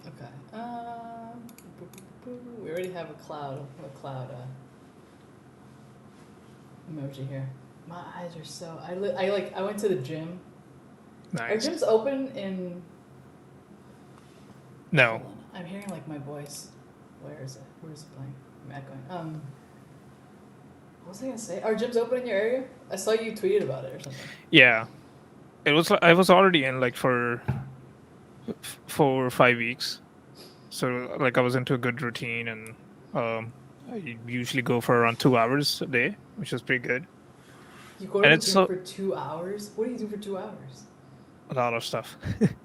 Okay. We already have a cloud emoji here. My eyes are so. I went to the gym. Are Nice. gyms open in? No. Hold on. I'm hearing like my voice. Where is it? Where is it playing? I'm echoing. What was I gonna say? Are gyms open in your area? I saw you tweeted about it or something. Yeah. I was already in like for 4 or 5 weeks. So like I was into a good routine, and I usually go for around 2 hours a day, which is pretty good. You go to And the it's gym so for 2 hours? What do you do for 2 hours? a lot of stuff.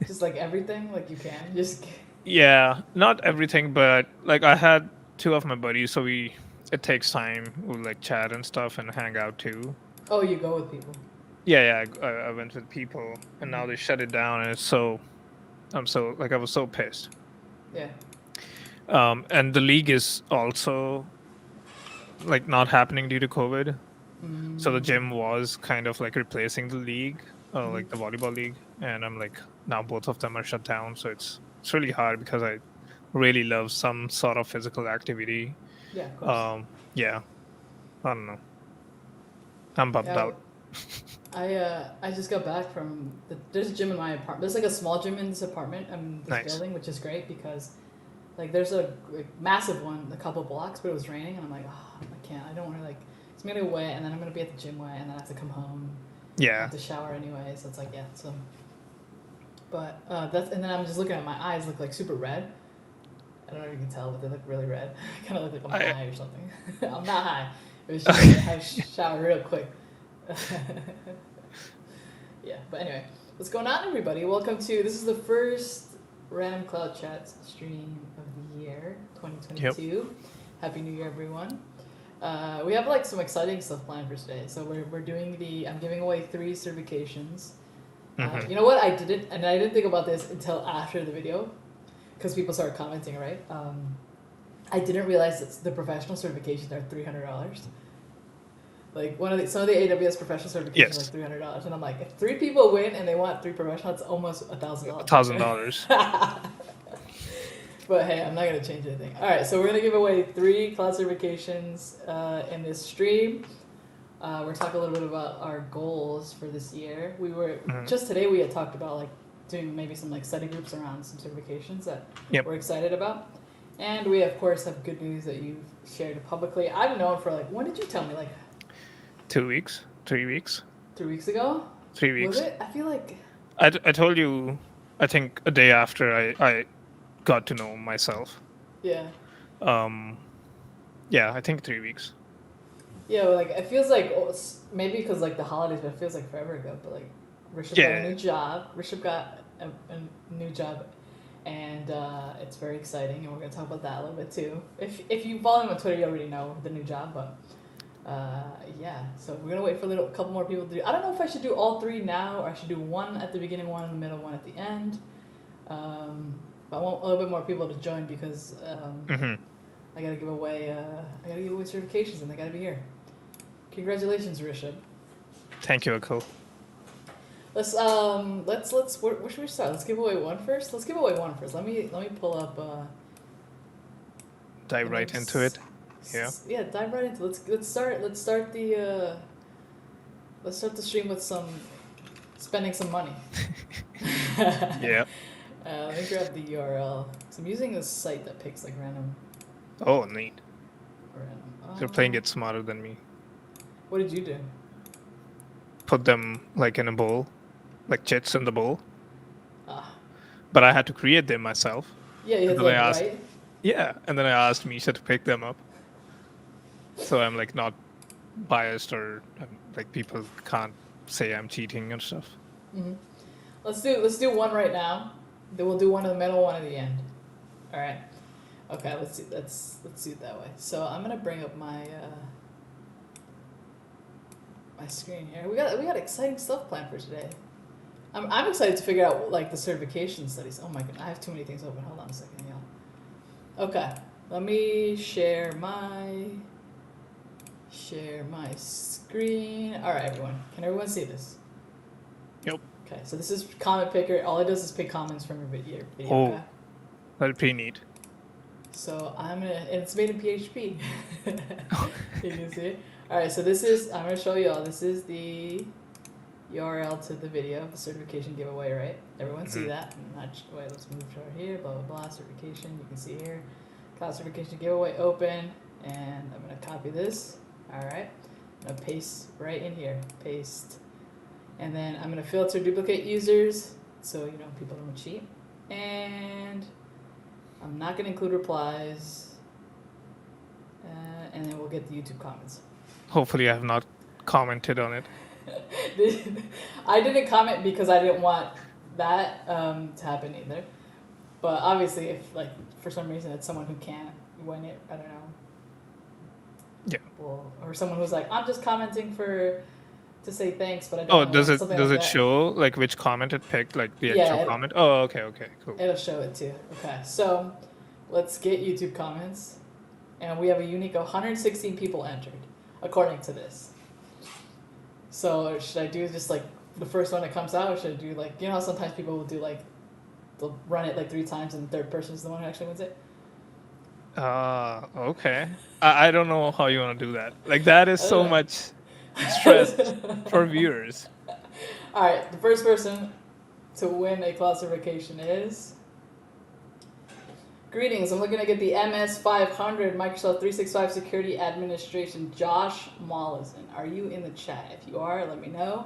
Just like everything? Like you can? Just. Yeah, not everything, but like I had two of my buddies, so it takes time. We'll like chat and stuff and hang out too. Oh, you go with people. Yeah, I went with people, and now Mm-hmm. they shut it down, and I was so pissed. Yeah. And the league is also like not happening due to COVID. So the Mm-hmm. gym was kind of like replacing the league, Mm-hmm. like the volleyball league, and I'm like now both of them are shut down. So it's really hard because I really love some sort of physical activity. Yeah, of course. Yeah, I don't know. I'm bummed Yeah, out. I just got back from there's a gym in my apartment. There's like a small gym in this apartment, this Nice. building, which is great because like there's a massive one, a couple blocks, but it was raining, and I'm like, oh, I can't. I don't want to like. It's gonna get wet, and then I'm gonna be at the gym wet, and then I have to come home. I Yeah. have to shower anyway, so it's like yeah. So, but that's and then I'm just looking at my eyes look like super red. I don't know if you can tell, but they look really red. I kind of look like I'm I high or something. I'm not high. It was just like, I showered real quick. Yeah, but anyway, what's going on, everybody? Welcome to this is the first Random Cloud Chats stream of the year, Yep. 2022. Happy New Year, everyone. We have like some exciting stuff planned for today. So we're doing I'm giving away 3 certifications. Hmm. You know what? I didn't think about this until after the video, because people started commenting, right? I didn't realize that the professional certifications are $300. Like some of the AWS professional certifications are Yes. like $300, and I'm like, if 3 people win and they want 3 professional, it's almost $1,000 right $1,000. there. But hey, I'm not gonna change anything. All right, so we're gonna give away 3 cloud certifications in this stream. We're talking a little bit about our goals for this year. We were Hmm. just today we had talked about like doing maybe some like study groups around some certifications that Yep. we're excited about. And we of course have good news that you've shared publicly. I've known for like, when did you tell me? Like 2 weeks, 3 weeks, 3 weeks ago? three Was weeks. it? I feel like I told you, I think a day after I got to know myself. yeah. Um, yeah, I think 3 weeks. Yeah, like it feels like maybe because like the holidays, but it feels like forever ago. But like Rishab got a Yeah. new job. Rishab got a new job, and it's very exciting. And we're gonna talk about that a little bit too. If you follow him on Twitter, you already know the new job. But yeah, so we're gonna wait for a couple more people to do. I don't know if I should do all 3 now or I should do one at the beginning, one in the middle, one at the end. But I want a little bit more people to join because Hmm. I gotta give away certifications and they gotta be here. Congratulations, Rishab. Thank you, Akil. Let's where should we start? Let's give away one first. Let's give away one first. Let me pull up. Dive right into it. Yeah. Yeah, dive right into. Let's start the stream with some spending some money. Yeah. Let me grab the URL. So I'm using a site that picks like random. Oh, neat. They're playing Um, it smarter than me. What did you do? Put them like in a bowl, like chits in the bowl. Ah, But I had to create them myself. yeah, you And had to then I like asked, write. yeah, and then I asked Misha to pick them up. So I'm like not biased, or like people can't say I'm cheating and stuff. Mm-hmm. Let's do one right now. Then we'll do one in the middle, one at the end. All right. Okay. Let's do it that way. So I'm gonna bring up my my screen here. We got exciting stuff planned for today. I'm excited to figure out like the certification studies. Oh my god, I have too many things open. Hold on a second, y'all. Okay. Let me share my screen. All right, everyone. Can everyone see this? Yep. Okay, so this is comment picker. All it does is pick comments from your video. Oh. Okay? That's pretty neat. So and it's made in PHP. You can see it. All right, so I'm gonna show you all. This is the URL to the video of the certification giveaway, right? Everyone see that? Wait, let's move to right here. Blah blah blah. Certification. You can see here. Cloud certification giveaway open, and I'm gonna copy this. All right. I'm gonna paste right in here. Paste, and then I'm gonna filter duplicate users, so people don't cheat. And I'm not gonna include replies, and then we'll get the YouTube comments. Hopefully, I have not commented on it. I didn't comment because I didn't want that to happen either. But obviously, if for some reason it's someone who can't win it, I don't know. Yeah. Well, or someone who's like, I'm just commenting to say thanks, but I don't know. Does it it show which comment it picked, the actual comment? Oh, okay, cool. It'll show it too. Okay, so let's get YouTube comments, and we have a unique 116 people entered, according to this. So should I do just the first one that comes out, or should I do how sometimes people will do they'll run it 3 times and the third person is the one who actually wins it? Okay. I don't know how you want to do that. That is so much stress for viewers. All right, the first person to win a cloud certification is... Greetings, I'm looking to get the MS500 Microsoft 365 Security Administration, Josh Mollison. Are you in the chat? If you are, let me know,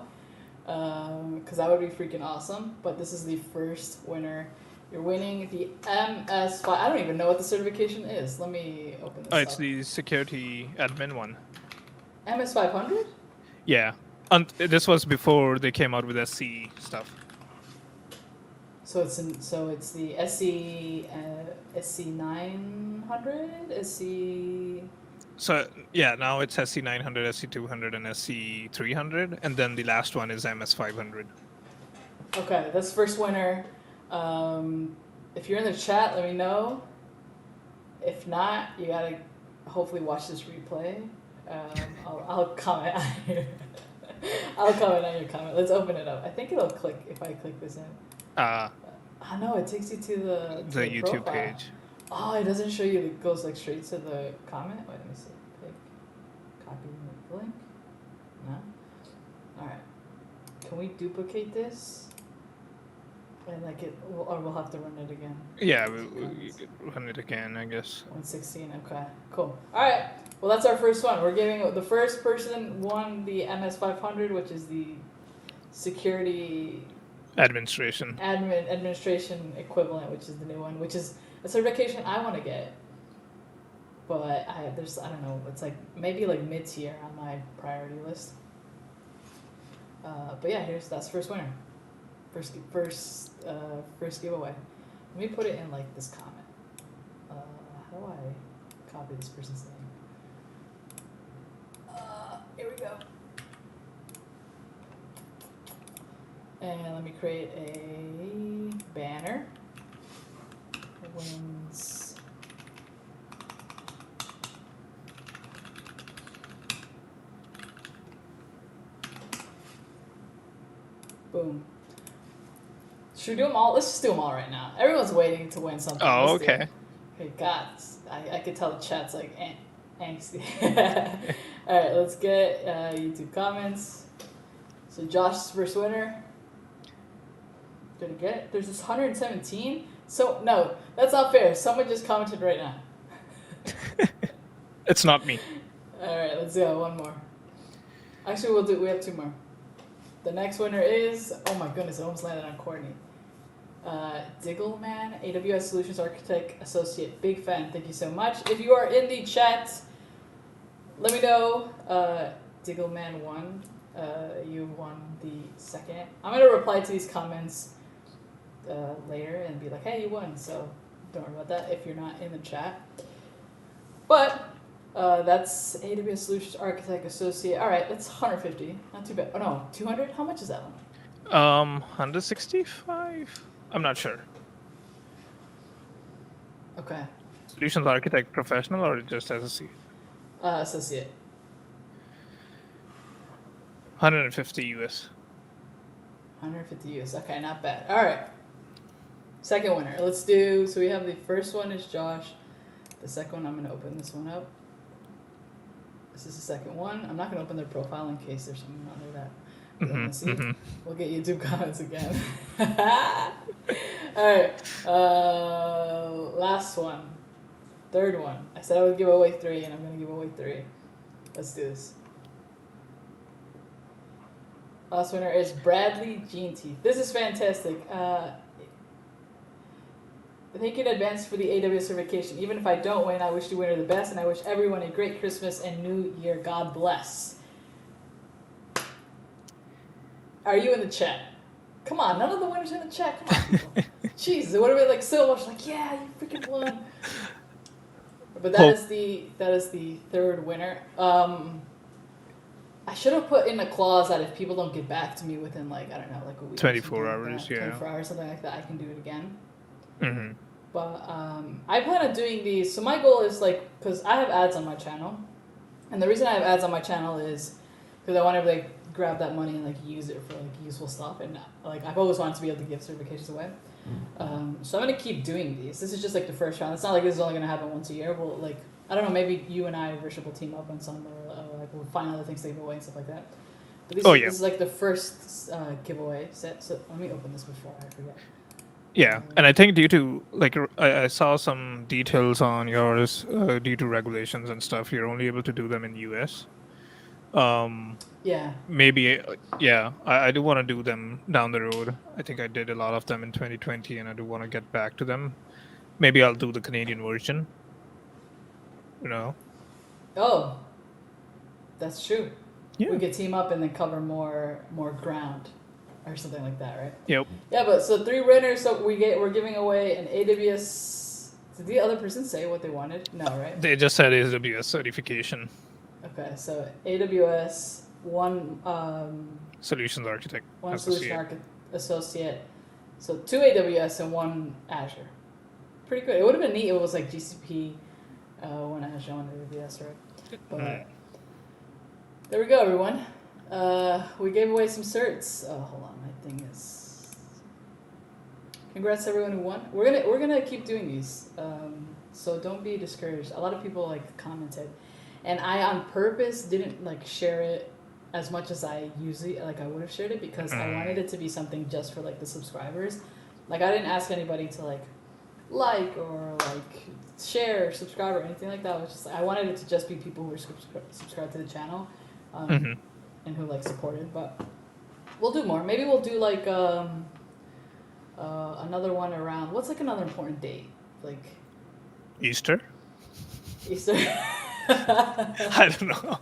because that would be freaking awesome. But this is the first winner. You're winning the MS5. I don't even know what the certification is. Let me open this up. It's the security admin one. MS500? Yeah. This was before they came out with SC stuff. So it's the SC900, SC. So yeah, now it's SC900, SC200, and SC300, and then the last one is MS500. Okay, that's the first winner. If you're in the chat, let me know. If not, you gotta hopefully watch this replay. I'll comment on your I'll comment on your comment. Let's open it up. I think it'll click if I click this in. I know it takes you to the YouTube profile page. Oh, it doesn't show you. It goes straight to the comment. Wait, let me see. Copy the link. No. All right. Can we duplicate this? And we'll have to run it again. Yeah, we'll run it again, I guess. 116. Okay. Cool. All right. Well, that's our first one. We're giving the first person won the MS500, which is the security administration equivalent, which is the new one, which is a certification I want to get. But I don't know. It's maybe mid tier on my priority list. But yeah, that's the first winner. First giveaway. Let me put it in this comment. How do I copy this person's name? Here we go. And let me create a banner. Wins. Boom. Should we do them all? Let's just do them all right now. Everyone's waiting to win something. Oh, okay. Okay, God, I could tell the chat's angsty. All right, let's get YouTube comments. So Josh's first winner. Did I get it? There's this 117. So no, that's not fair. Someone just commented right now. It's not me. All right, let's do one more. Actually, we have 2 more. The next winner is, oh my goodness, I almost landed on Courtney. Diggleman, AWS Solutions Architect Associate. Big fan. Thank you so much. If you are in the chat, let me know. Diggleman1, you won the second. I'm going to reply to these comments later and be like, hey, you won. So don't worry about that if you're not in the chat. But that's AWS Solutions Architect Associate. All right, that's 150. Not too bad. Oh, no, 200? How much is that one? 165? I'm not sure. Okay. Solutions Architect Professional or just Associate? Associate. 150 US. 150 US. Okay, not bad. All right. Second winner. Let's do. So we have the first one is Josh. The second one, I'm gonna open this one up. This is the second one. I'm not gonna open their profile in case there's something on there that we don't want to see. We'll get YouTube comments again. All right. Last one. Third one. I said I would give away 3, and I'm gonna give away 3. Let's do this. Last winner is Bradley Jean Teeth. This is fantastic. Thank you in advance for the AWS certification. Even if I don't win, I wish the winner the best, and I wish everyone a great Christmas and New Year. God bless. Are you in the chat? Come on, none of the winners are in the chat. Come on, people. Jeez, it would have been like so much like, yeah, you freaking won. But that is the third winner. I should have put in a clause that if people don't get back to me within like, I don't know, like a week. 24 hours, like 24 hours, something like that, I can do it again. Mm-hmm. But I plan on doing these. So my goal is like, because I have ads on my channel, and the reason I have ads on my channel is because I want to like grab that money and like use it for like useful stuff, and like I've always wanted to be able to give certifications away. So I'm gonna keep doing these. This is just like the first round. It's not like this is only gonna happen once a year. We'll like, I don't know, maybe you and I, Rishab, will team up on some, or like we'll find other things to give away and stuff like that. But this is like the first giveaway set. So let me open this before I forget. Yeah, and I think due to like I saw some details on yours due to regulations and stuff, you're only able to do them in US. Yeah. Maybe, yeah. I do want to do them down the road. I think I did a lot of them in 2020, and I do want to get back to them. Maybe I'll do the Canadian version. You know. Oh, that's true. Yeah. We could team up and then cover more ground, or something like that, right? Yep. Yeah, but so 3 winners. So we're giving away an AWS. Did the other person say what they wanted? No, right? They just said AWS certification. Okay, so AWS, one Solutions architect. one associate. solution associate. So 2 AWS and 1 Azure. Pretty good. It would have been neat if it was like GCP, 1 Azure, 1 AWS, right? But there we go, everyone. We gave away some certs. Oh, hold on, my thing is. Congrats to everyone who won. We're gonna keep doing these. So don't be discouraged. A lot of people like commented, and I on purpose didn't like share it as much as I usually like. I would have shared it because I wanted it to be something just for like the subscribers. Like I didn't ask anybody to like or like share or subscribe or anything like that. It was just I wanted it to just be people who were subscribed to the channel. And who like supported, but we'll do more. Maybe we'll do like another one around what's like another important date, like Easter. Easter. I don't know.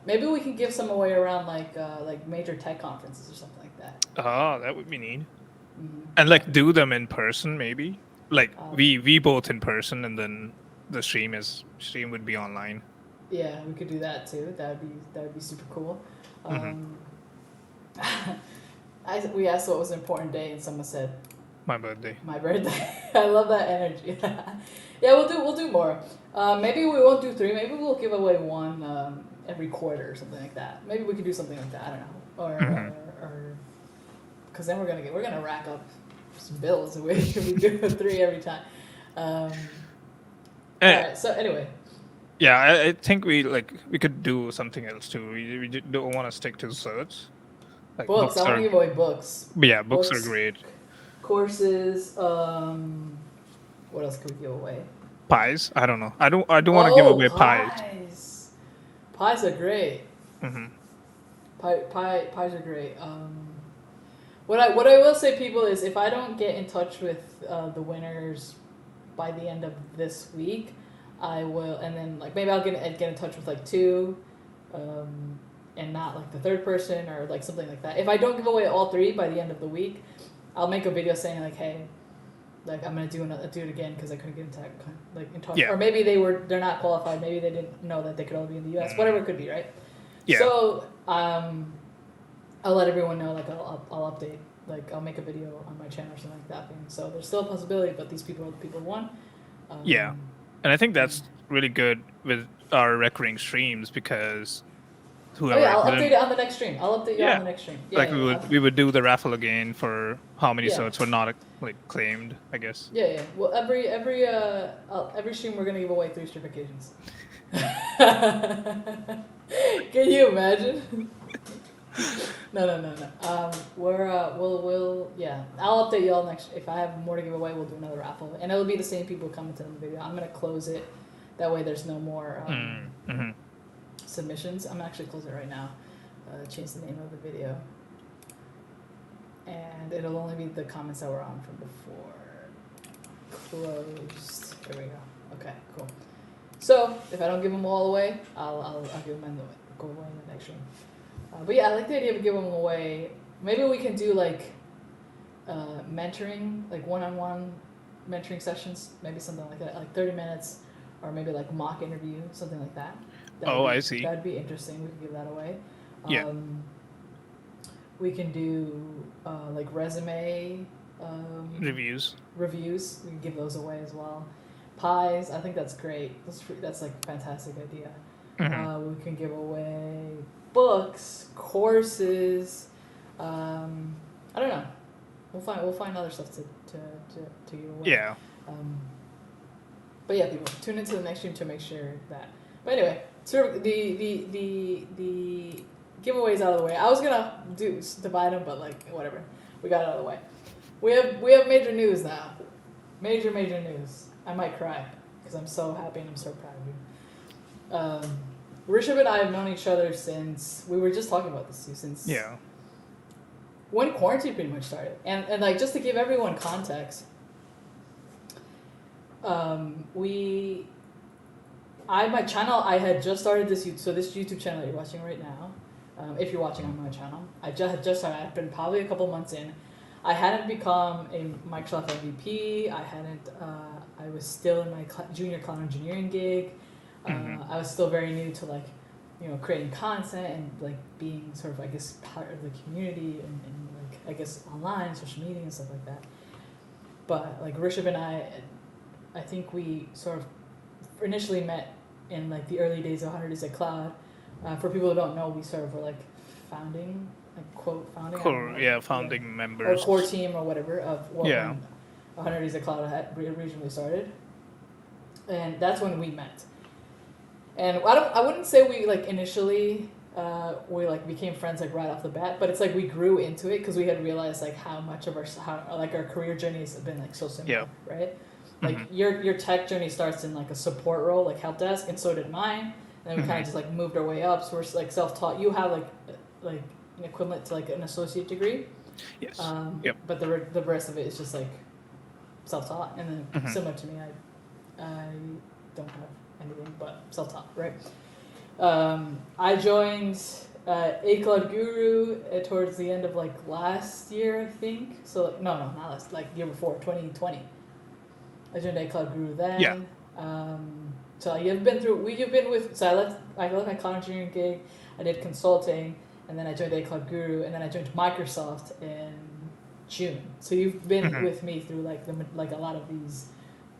Maybe we can give some away around like major tech conferences or something like that. Oh, that would be neat. And like do them in person, maybe. Like we both in person, and then the stream would be online. Yeah, we could do that too. That would be super cool. We asked what was an important day, and someone said my birthday. My birthday. I love that energy. Yeah, we'll do more. Maybe we won't do 3. Maybe we'll give away 1 every quarter or something like that. Maybe we could do something like that. I don't know. Or because then we're gonna rack up some bills if we do 3 every time. Alright, so anyway. Yeah, I think we could do something else too. We don't want to stick to certs. Like books. I want to give away books. Yeah, books are great. Courses. What else could we give away? Pies? I don't know. I don't want to give away pies. Pies are great. Pies are great. What I will say, people, is if I don't get in touch with the winners by the end of this week, I will, and then like maybe I'll get in touch with like 2, and not like the third person or like something like that. If I don't give away all 3 by the end of the week, I'll make a video saying like, hey, like I'm gonna do it again because I couldn't get in touch. Yeah. Or maybe they're not qualified. Maybe they didn't know that they could only be in the U.S. Whatever it could be, right? Yeah. So I'll let everyone know. Like I'll update. Like I'll make a video on my channel or something like that. And so there's still a possibility, but these people are the people who won. Yeah, and I think that's really good with our recurring streams because whoever yeah, I'll didn't. update it on the next stream. I'll update you Yeah. on the next stream. Yeah, Like we would do the raffle again for how many Yeah. certs were not like claimed, I guess. Yeah. Well, every stream we're gonna give away 3 certifications. Can you imagine? No. We'll yeah. I'll update y'all next. If I have more to give away, we'll do another raffle, and it'll be the same people coming to the video. I'm gonna close it. That way, there's no more submissions. I'm actually close it right now. Change the name of the video, and it'll only be the comments that were on from before. Closed. There we go. Okay, cool. So if I don't give them all away, I'll give them go away in the next stream. But yeah, I like the idea of giving them away. Maybe we can do like mentoring, like one-on-one mentoring sessions, maybe something like that, like 30 minutes, or maybe like mock interview, something like that. I see. That'd be interesting. We could give that away. Yeah. We can do like resume Reviews. We can give those away as well. Pies, I think that's great. That's like a fantastic idea. We can give away books, courses. I don't know. We'll find other stuff to give away. Yeah. But yeah, people tune into the next stream to make sure that. But anyway, sort of the giveaways out of the way. I was gonna divide them, but like whatever. We got it out of the way. We have major news now. Major news. I might cry because I'm so happy and I'm so proud of you. Rishab and I have known each other since we were just talking about this too. Since when quarantine pretty much started, and like just to give everyone context, my channel, I had just started this YouTube channel that you're watching right now. If you're watching on my channel, I had just started. I've been probably a couple months in. I hadn't become a Microsoft MVP. I was still in my junior cloud engineering gig. I was still very new to like, creating content and like being sort of, I guess, part of the community and like, I guess, online, social media and stuff like that. But like Rishab and I think we sort of initially met in like the early days of 100 Days of Cloud. For people who don't know, we sort of were like founding members. Or core team or whatever of what 100 Days of Cloud had originally started. And that's when we met. And I wouldn't say we like initially we like became friends like right off the bat, but it's like we grew into it because we had realized like how much of our career journeys have been like so similar, right? Like your tech journey starts in like a support role, like help desk, and so did mine. And then we kind of just like moved our way up. So we're like self-taught. You have like an equivalent to like an associate degree. Yes. But the rest of it is just like self-taught, and then similar to me, I don't have anything but self-taught, right? I joined A Cloud Guru towards the end of like last year, I think. So not last, like year before, 2020. I joined A Cloud Guru then. Yeah. So you've been with. So I left my cloud engineering gig. I did consulting, and then I joined A Cloud Guru, and then I joined Microsoft in June. So you've been with me through like a lot of these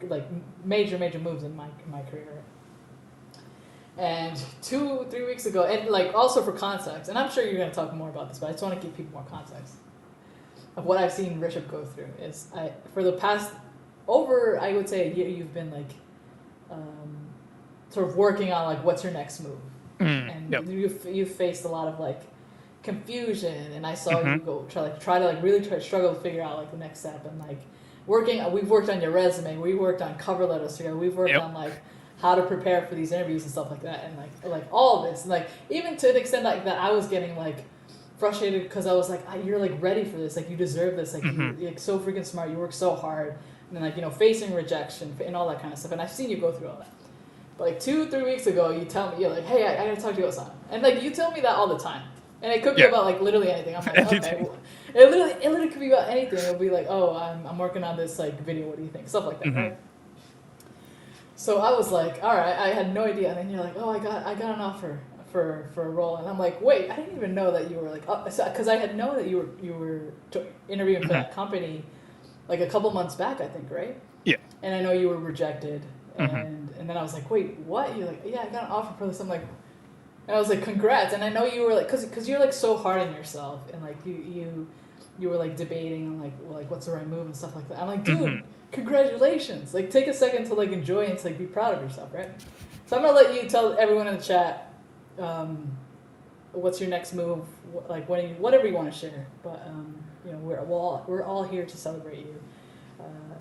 like major moves in my career. And 2-3 weeks ago, and like also for context, and I'm sure you're going to talk more about this, but I just want to give people more context of what I've seen Rishab go through. Is for the past I would say a year, you've been like sort of working on like what's your next move, and you've faced a lot of like confusion, and I saw you go try to struggle to figure out like the next step, and like we've worked on your resume, we worked on cover letters together, we've worked on like how to prepare for these interviews and stuff like that, and like all of this, and like even to the extent like that I was getting like frustrated because I was like, you're like ready for this, like you deserve this, like you're like so freaking smart, you work so hard, and then like facing rejection and all that kind of stuff, and I've seen you go through all that. But like 2-3 weeks ago, you tell me, you're like, hey, I gotta talk to you about something, and like you tell me that all the time, and it could be about like literally anything. I'm like, okay, well, it literally could be about anything. It'll be like, oh, I'm working on this like video. What do you think? Stuff like that, right? So I was like, all right, I had no idea. And then you're like, oh, I got an offer for a role, and I'm like, wait, I didn't even know that you were like, because I had known that you were interviewing for that company like a couple months back, I think, right? Yeah. And I know you were rejected, and then I was like, wait, what? You're like, yeah, I got an offer for this. I'm like, And I was like, congrats. And I know you were like, cause you're like so hard on yourself, and like you were like debating on like what's the right move and stuff like that. I'm like, dude, congratulations. Like, take a second to like enjoy and to like be proud of yourself, right? So I'm gonna let you tell everyone in the chat, what's your next move, like whatever you want to share. But you know, we're all here to celebrate you.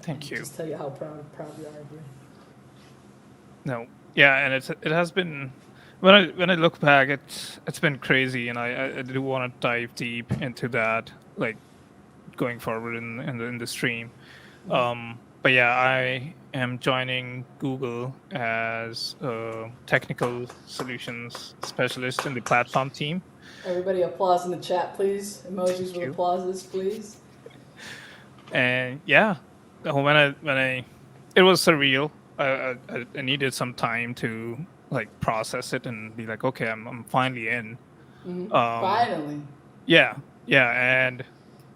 Thank you. Just tell you how proud you are of you. No, yeah, and it has been, when I look back, it's been crazy, and I do want to dive deep into that, like going forward in the stream. But yeah, I am joining Google as a technical solutions specialist in the platform team. Everybody applause in the chat, please. Emojis Thank with you. applauses, please. And yeah, when I it was surreal. I needed some time to like process it and be like, okay, I'm finally in. Finally. Yeah, and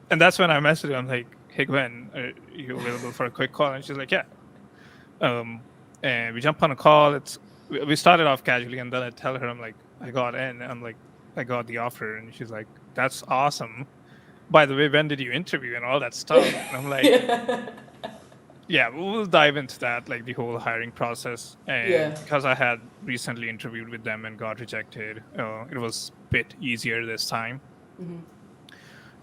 that's when I messaged her. I'm like, hey Gwen, are you available for a quick call? And she's like, yeah. And we jump on a call. We started off casually, and then I tell her, I'm like, I got in. I'm like, I got the offer, and she's like, that's awesome. By the way, when did you interview and all that stuff? And I'm like, yeah, we'll dive into that, like the whole hiring process. And because I had recently interviewed with them and got rejected, it was a bit easier this time.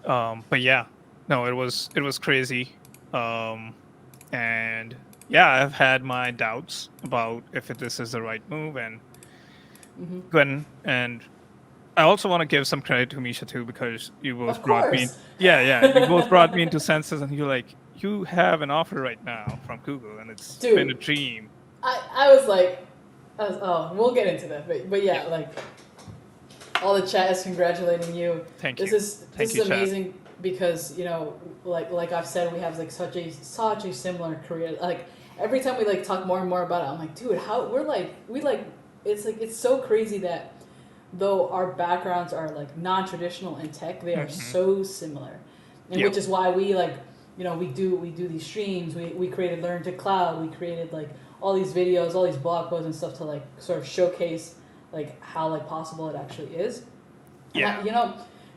But yeah, no, it was crazy. And yeah, I've had my doubts about if this is the right move. And Gwen, and I also want to give some credit to Misha too, because you both brought me. Yeah, you both brought me into senses, and you're like, you have an offer right now from Google, and it's been a dream. I was like, oh, we'll get into that, but yeah, like all the chat is congratulating you. Thank you. This is amazing, because you know, like I've said, we have like such a similar career. Like every time we like talk more and more about it, I'm like, dude, how it's so crazy that though our backgrounds are like non-traditional in tech, they are so similar, and which is why we like, you know, we do these streams. We created Learn to Cloud. We created like all these videos, all these blog posts and stuff to like sort of showcase like how like possible it actually is. Yeah. And you know,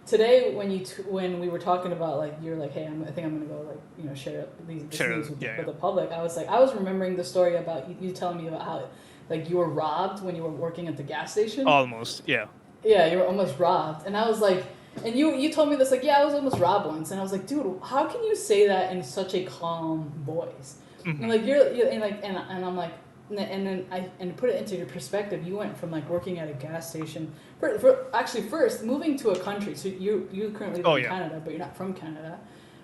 today when we were talking about like, you're like, hey, I think I'm gonna go like, you know, share these news with the public. I was remembering the story about you telling me about how like you were robbed when you were working at the gas station. Almost, yeah. Yeah, you were almost robbed, and I was like, and you told me this like, yeah, I was almost robbed once, and I was like, dude, how can you say that in such a calm voice? And like you're and like and I'm like, and then I put it into your perspective. You went from like working at a gas station for actually first moving to a country. So you currently live in Canada, but you're not from Canada,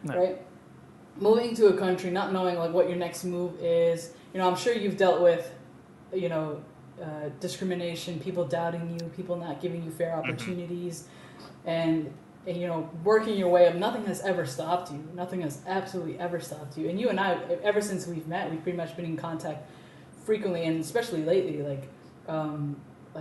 right? Moving to a country, not knowing like what your next move is. You know, I'm sure you've dealt with, you know, discrimination, people doubting you, people not giving you fair opportunities, and you know, working your way up. Nothing has ever stopped you. Nothing has absolutely ever stopped you. And you and I, ever since we've met, we've pretty much been in contact frequently, and especially lately, like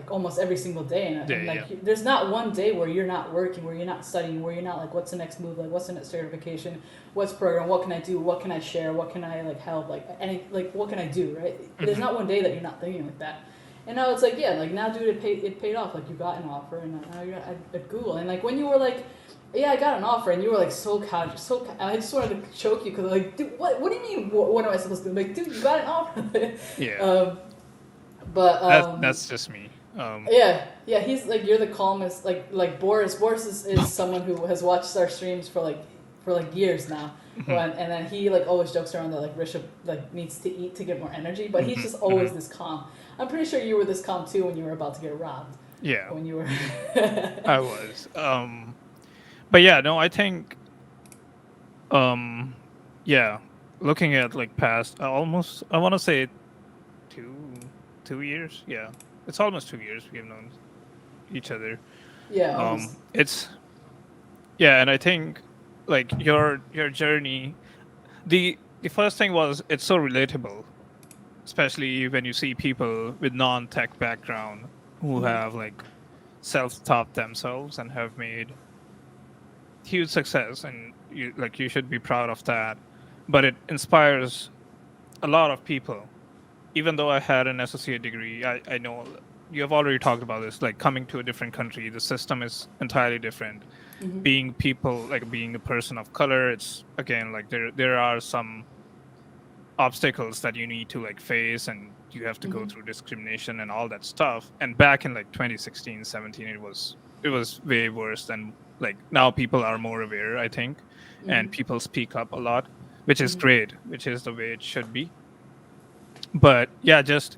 almost every single day. And like, there's not one day where you're not working, where you're not studying, where you're not like, what's the next move? Like, what's the next certification? What's program? What can I do? What can I share? What can I like help? Like, like what can I do? Right? There's not one day that you're not thinking like that. And now it's like, yeah, like now, dude, it paid off. Like you got an offer, and now you're at Google. And like when you were like, yeah, I got an offer, and you were like so casual, I just wanted to choke you, because like, dude, what do you mean? What am I supposed to do? Like, dude, you got an offer. Yeah. But that's just me. Yeah, he's like, you're the calmest. Like Boris. Boris is someone who has watched our streams for years now. And then he like always jokes around that like Rishab like needs to eat to get more energy, but he's just always this calm. I'm pretty sure you were this calm too when you were about to get robbed. Yeah. When you were. I was. But yeah, no, I think. Yeah, looking at like past, I want to say 2 years. Yeah, it's almost 2 years we have known each other. Yeah. And I think like your journey, the first thing was it's so relatable, especially when you see people with non-tech background who have like self-taught themselves and have made huge success, and you should be proud of that. But it inspires a lot of people. Even though I had an associate degree, I know you have already talked about this, like coming to a different country, the system is entirely different. Mm-hmm. Being people, like being a person of color, it's again like there are some obstacles that you need to like face, and you have to go Mm-hmm. through discrimination and all that stuff. And back in like 2016, 17, it was way worse than like now. People are more aware, I think, and Mm-hmm. people speak up a lot, which is Mm-hmm. great, which is the way it should be. But yeah, just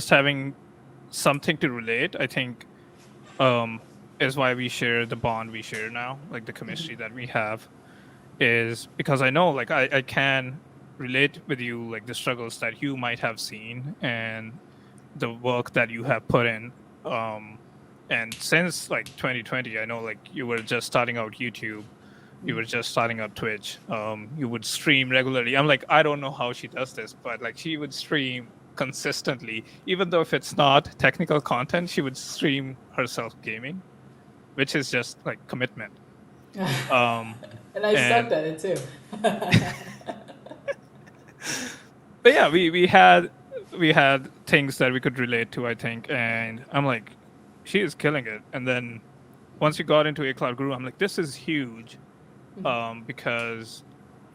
having something to relate, I think, um is why we share the bond we share now, like the Mm-hmm. chemistry that we have, is because I know like I can relate with you, like the struggles that you might have seen and the work that you have put in. um and since like 2020, I know like you were just starting out YouTube, you were just starting out Twitch, you would stream regularly. I'm like, I don't know how she does this, but like she would stream consistently, even though if it's not technical content, she would stream herself gaming, which is just like commitment. um And I sucked and at it too. but yeah, we had things that we could relate to, I think, and I'm like, she is killing it. And then once you got into A Cloud Guru, I'm like, this is huge, because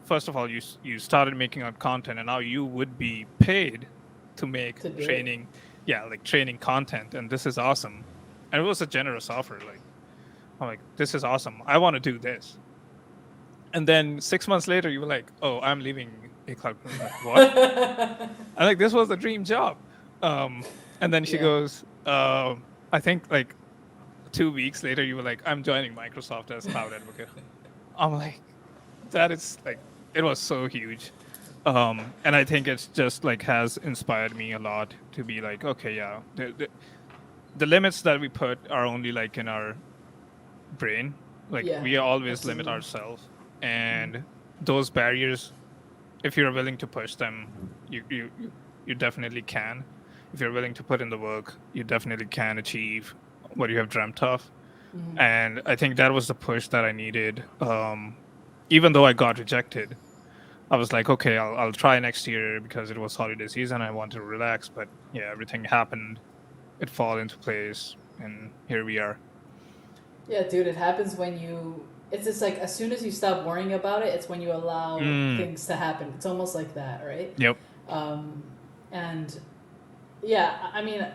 first of all, you started making out content, and now you would be paid to make To do it. training, yeah, like training content, and this is awesome. And it was a generous offer. Like, I'm like, this is awesome. I want to do this. And then 6 months later, you were like, oh, I'm leaving A Cloud Guru. I'm like, what? I'm like, this was the dream job. And then she Yeah. goes, I think like 2 weeks later, you were like, I'm joining Microsoft as cloud advocate. I'm like, that is like, it was so huge. And I think it's just like has inspired me a lot to be like, okay, yeah, the limits that we put are only like in our brain. Like Yeah. we always limit Absolutely. ourselves, and those barriers, if you're willing to push them, you definitely can. If you're willing to put in the work, you definitely can achieve what you have dreamt of. Mm-hmm. And I think that was the push that I needed. Even though I got rejected, I was like, okay, I'll try next year because it was holiday season. I want to relax, but yeah, everything happened. It fall into place, and here we are. Yeah, dude, it happens when you. It's just like as soon as you stop worrying about it, it's when you allow Mm, things to happen. It's almost like that, right? yep. Um, and yeah, I mean,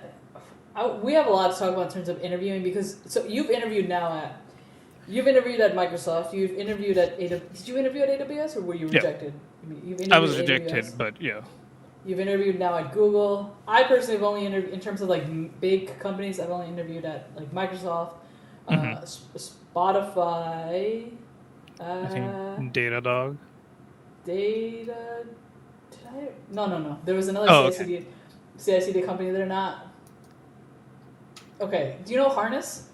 we have a lot to talk about in terms of interviewing because so you've interviewed at Microsoft, you've interviewed at AWS. Did you interview at AWS or were you Yep. rejected? You've I interviewed was at AWS. rejected, but yeah. You've interviewed now at Google. I personally have only interviewed in terms of like big companies. I've only interviewed at like Microsoft, Hmm. Spotify, I think uh, Datadog. Data. Did I? No. There was another Oh, okay. CICD company. They're not. Okay. Do you know Harness?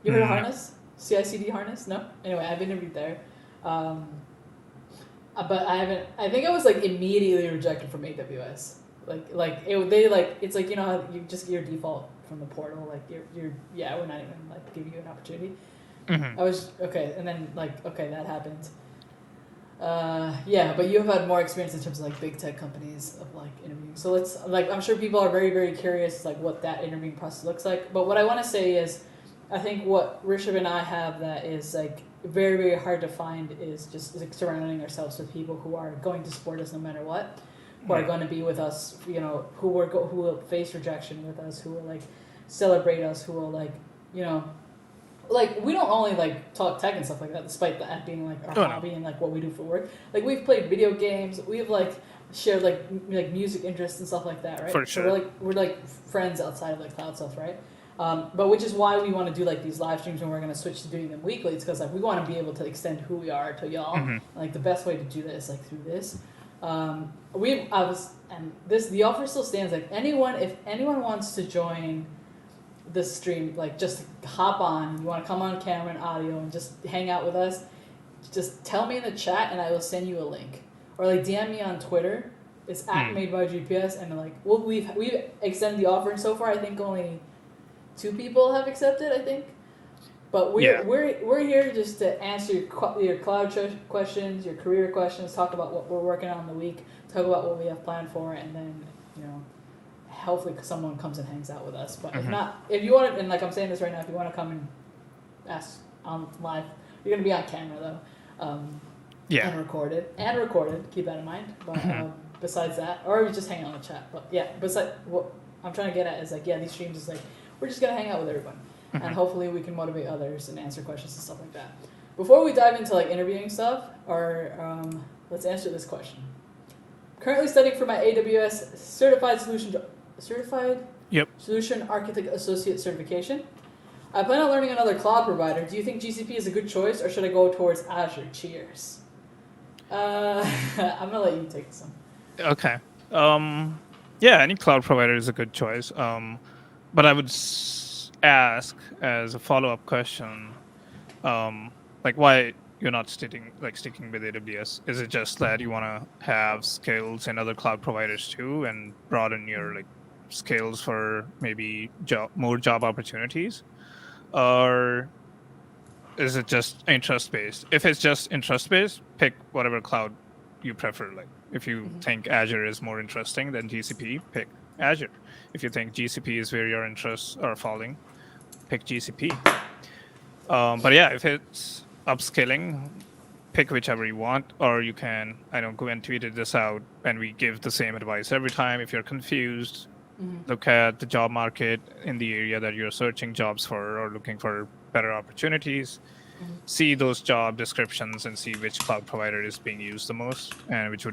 You heard of No. Harness? CICD Harness? No. Anyway, I've interviewed there. Um, but I haven't. I think I was like immediately rejected from AWS. They like it's like you know how you just get your default from the portal like you're yeah we're not even like giving you an opportunity. Hmm. I was okay, and then like okay that happened. Yeah, but you have had more experience in terms of like big tech companies of like interviewing. So let's like I'm sure people are very very curious like what that interviewing process looks like. But what I want to say is, I think what Rishab and I have that is like very very hard to find is just like surrounding ourselves with people who are going to support us no matter what, who are Right. going to be with us, you know, who will face rejection with us, who will like celebrate us, who will like you know like we don't only like talk tech and stuff like that despite that being like our Oh no, hobby and like what we do for work. Like we've played video games, we've like shared like like music interests and stuff like that, right? for So sure. we're like friends outside of like cloud stuff, right? But which is why we want to do like these live streams and we're going to switch to doing them weekly. It's because like we want to be able to extend who we are to y'all. Hmm. Like the best way to do that is like through this. I was and this the offer still stands. Like if anyone wants to join this stream, like just hop on. You want to come on camera and audio and just hang out with us. Just tell me in the chat and I will send you a link. Or like DM me on Twitter. It's at Mm. made by GPS and like we've extended the offer and so far I think only 2 people have accepted. I think. But Yeah. we're here just to answer your cloud questions, your career questions, talk about what we're working on in the week, talk about what we have planned for, and then you know hopefully someone comes and hangs out with us. But if Mhm. not, if you want to, and like I'm saying this right now, if you want to come and ask on live, you're gonna be on camera though, Yeah. and recorded. Keep that in mind. But Mhm. besides that, or you just hang out in the chat. But yeah, besides what I'm trying to get at is like, yeah, these streams is like we're just gonna hang out with everyone, and Mhm. hopefully we can motivate others and answer questions and stuff like that. Before we dive into like interviewing stuff, or let's answer this question. Currently studying for my AWS certified Yep. solution architect associate certification. I plan on learning another cloud provider. Do you think GCP is a good choice, or should I go towards Azure? Cheers. I'm gonna let you take this one. Okay. Yeah, any cloud provider is a good choice. But I would ask as a follow-up question, like why you're not sticking with AWS? Is it just that you want to have skills in other cloud providers too, and broaden your like skills for maybe more job opportunities, or is it just interest based? If it's just interest based, pick whatever cloud you prefer. Like if you think Azure is more interesting than GCP, pick Azure. If you think GCP is where your interests are falling, pick GCP. But yeah, if it's upskilling, pick whichever you want, or you can, I know Gwyn tweeted this out, and we give the same advice every time. If you're confused, look at the job market in the area that you're searching jobs for or looking for better opportunities. See those job descriptions and see which cloud provider is being used the most, and which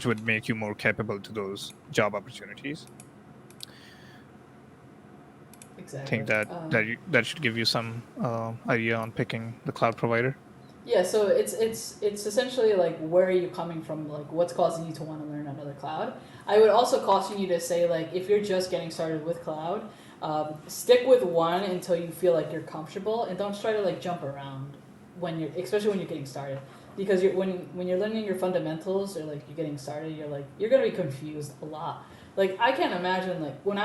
would make you more capable to those job opportunities. Exactly. I think that should give you some idea on picking the cloud provider. Yeah, so it's essentially like where are you coming from, like what's causing you to want to learn another cloud. I would also caution you to say like if you're just getting started with cloud, stick with one until you feel like you're comfortable, and don't try to like jump around especially when you're getting started, because when you're learning your fundamentals or like you're getting started, you're gonna be confused a lot. Like I can't imagine like when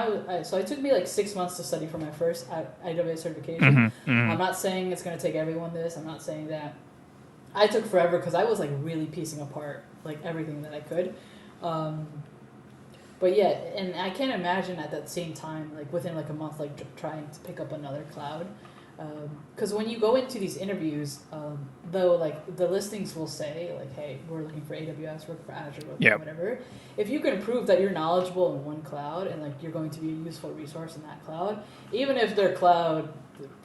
so it took me like 6 months to study for my first AWS certification. I'm not saying it's gonna take everyone this. I'm not saying that. I took forever because I was like really piecing apart like everything that I could. But yeah, and I can't imagine at that same time, like within like a month, like trying to pick up another cloud. Because when you go into these interviews, though, like the listings will say like, hey, we're looking for AWS, we're looking for Azure, we're looking for whatever. If you can prove that you're knowledgeable in one cloud and like you're going to be a useful resource in that cloud, even if their cloud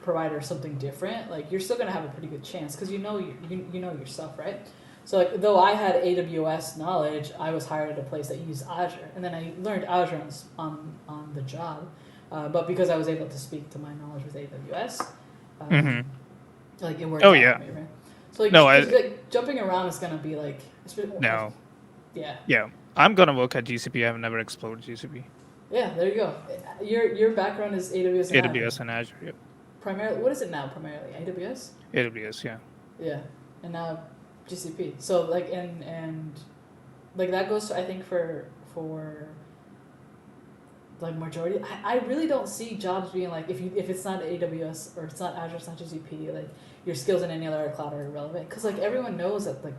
provider is something different, like you're still gonna have a pretty good chance because you know your stuff, right? So like though I had AWS knowledge, I was hired at a place that used Azure, and then I learned Azure on the job. But because I was able to speak to my knowledge with AWS, like it worked out for me, right? So like, like jumping around is gonna be like no. Yeah. I'm gonna work at GCP. I've never explored GCP. Yeah, there you go. Your background is AWS and AWS Azure. and Azure. Yep. Primarily, what is it now? Primarily AWS. AWS, yeah. Yeah, and now GCP. So like and like that goes to, I think for like majority. I really don't see jobs being like if it's not AWS or it's not Azure, it's not GCP, like your skills in any other cloud are irrelevant, because like everyone knows that like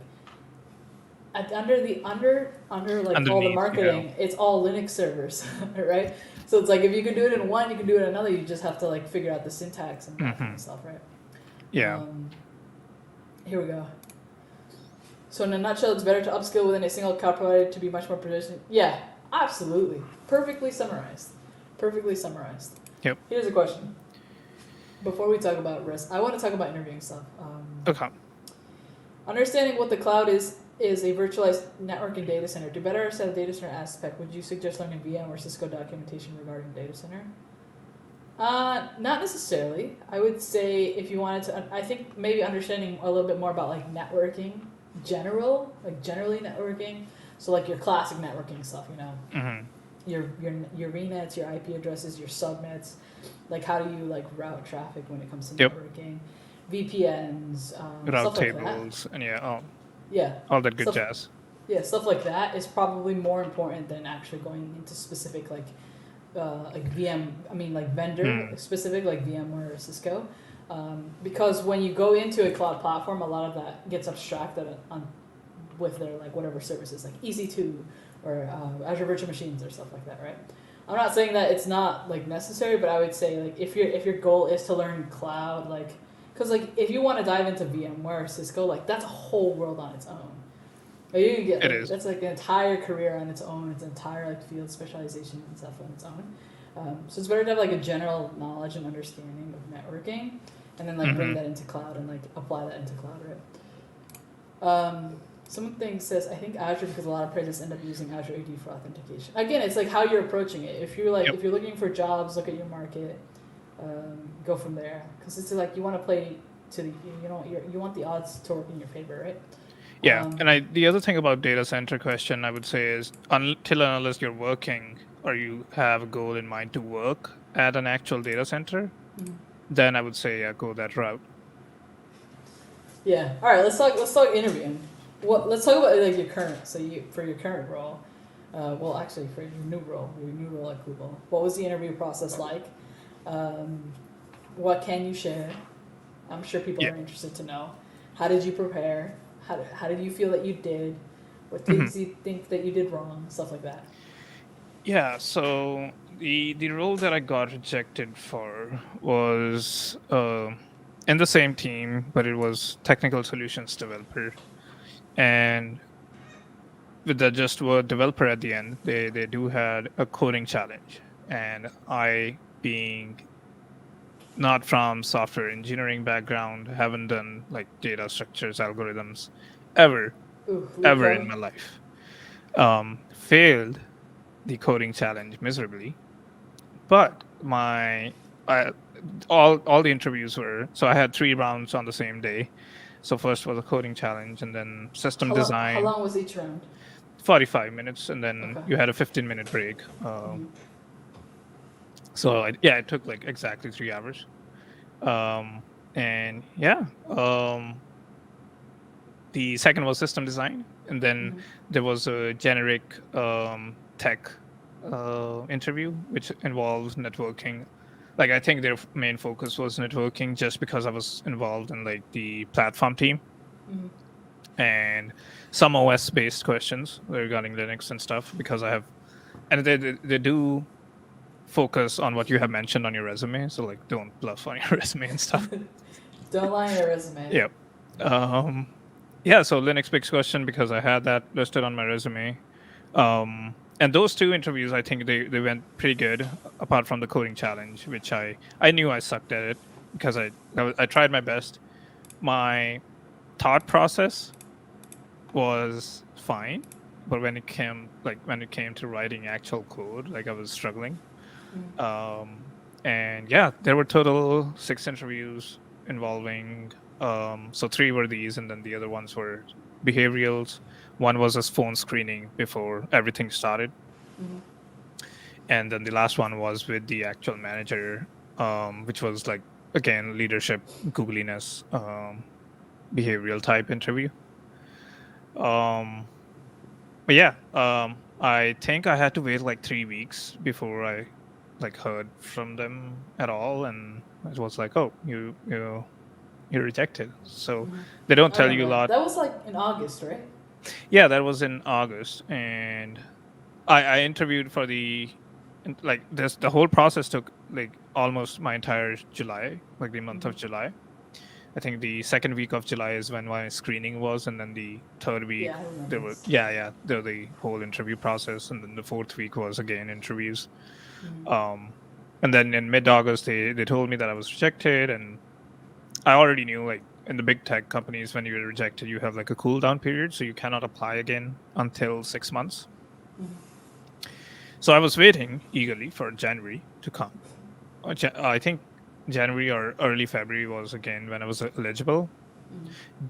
under all the marketing, it's all Linux servers, right? So it's like if you can do it in one, you can do it in another. You just have to like figure out the syntax and that kind of stuff, right? Yeah. Here we go. So in a nutshell, it's better to upskill within a single cloud provider to be much more proficient. Yeah, absolutely. Perfectly summarized. Yep. Here's a question. Before we talk about risk, I want to talk about interviewing stuff. Okay. Understanding what the cloud is a virtualized networking data center. To better understand the data center aspect, would you suggest learning VMware or Cisco documentation regarding data center? Not necessarily. I would say if you wanted to, I think maybe understanding a little bit more about like networking, generally networking. So like your classic networking stuff, you know, your VNets, your IP addresses, your subnets, like how do you like route traffic when it comes to networking, VPNs, route stuff tables, like and yeah, all that good jazz. Yeah, stuff like that is probably more important than actually going into specific like vendor specific like VMware or Cisco, because when you go into a cloud platform, a lot of that gets abstracted with their like whatever services like EC2 or Azure Virtual Machines or stuff like that, right? I'm not saying that it's not like necessary, but I would say like if your goal is to learn cloud, like, because like if you want to dive into VMware or Cisco, like that's a whole world on its own. Like, you can get It like is. that's like an entire career on its own, its entire like field specialization and stuff on its own. So it's better to have like a general knowledge and understanding of networking, and then like bring that into cloud and like apply that into cloud, right? Something says I think Azure because a lot of projects end up using Azure AD for authentication. Again, it's like how you're approaching it. If you're like if you're looking for jobs, look at your market, go from there. Because it's like you want to play to the you want the odds to work in your favor, right? Yeah, and the other thing about data center question I would say is until and unless you're working or you have a goal in mind to work at an actual data center, then I would say go that route. Yeah. All right. Let's talk interviewing. Let's talk about like your current. So for your current role, well, actually for your new role at Google, what was the interview process like? What can you share? I'm sure people are interested to know. How did you prepare? How did you feel that you did? What things you think that you did wrong? Stuff like that. Yeah, so the role that I got rejected for was in the same team, but it was technical solutions developer, and with the just word developer at the end, they do had a coding challenge, and I being not from software engineering background, haven't done like data structures, algorithms, ever in my life. Failed the coding challenge miserably, but all the interviews were, so I had 3 rounds on the same day. So first was a coding challenge, and then system How design. long was each round? 45 minutes, and then you had a 15-minute break. So it took like exactly 3 hours. And yeah, the second was system design, and then there was a generic tech interview, which involves networking. Like I think their main focus was networking, just because I was involved in like the platform team, and some OS based questions regarding Linux and stuff, because I have, and they do focus on what you have mentioned on your resume. So like, don't bluff on your resume and stuff. Don't lie on your resume. Yep. Yeah, so Linux based question, because I had that listed on my resume. And those 2 interviews, I think they went pretty good, apart from the coding challenge, which I knew I sucked at it, because I tried my best. My thought process was fine, but when it came to writing actual code, like I was struggling. And yeah, there were total 6 interviews involving, so 3 were these, and then the other ones were behaviorals. One was a phone screening before everything started, and then the last one was with the actual manager, which was like, again, leadership, googliness, behavioral type interview. But yeah, I think I had to wait like 3 weeks before I like heard from them at all, and it was like, oh, you're rejected. So they don't tell you a lot. That was like in August, right? Yeah, that was in August, and I interviewed for the whole process took like almost my entire July, like the month of July. I think the second week of July is when my screening was, and then the third week there was the whole interview process, and then the fourth week was again interviews. And then in mid-August they told me that I was rejected, and I already knew, like, in the big tech companies, when you're rejected, you have like a cool down period, so you cannot apply again until 6 months. So I was waiting eagerly for January to come. I think January or early February was again when I was eligible.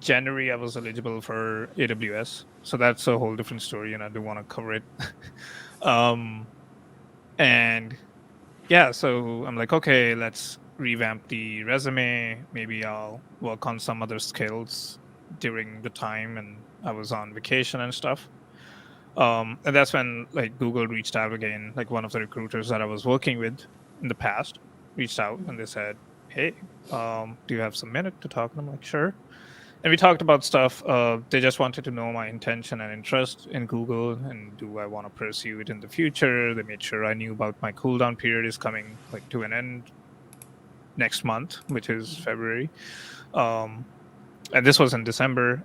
January I was eligible for AWS, so that's a whole different story, and I do want to cover it. And yeah, so I'm like, okay, let's revamp the resume. Maybe I'll work on some other skills during the time, and I was on vacation and stuff. And that's when like Google reached out again, like one of the recruiters that I was working with in the past reached out, and they said, hey, do you have some minute to talk? And I'm like, sure. And we talked about stuff. They just wanted to know my intention and interest in Google, and do I want to pursue it in the future. They made sure I knew about my cooldown period is coming like to an end next month, which is February. And this was in December.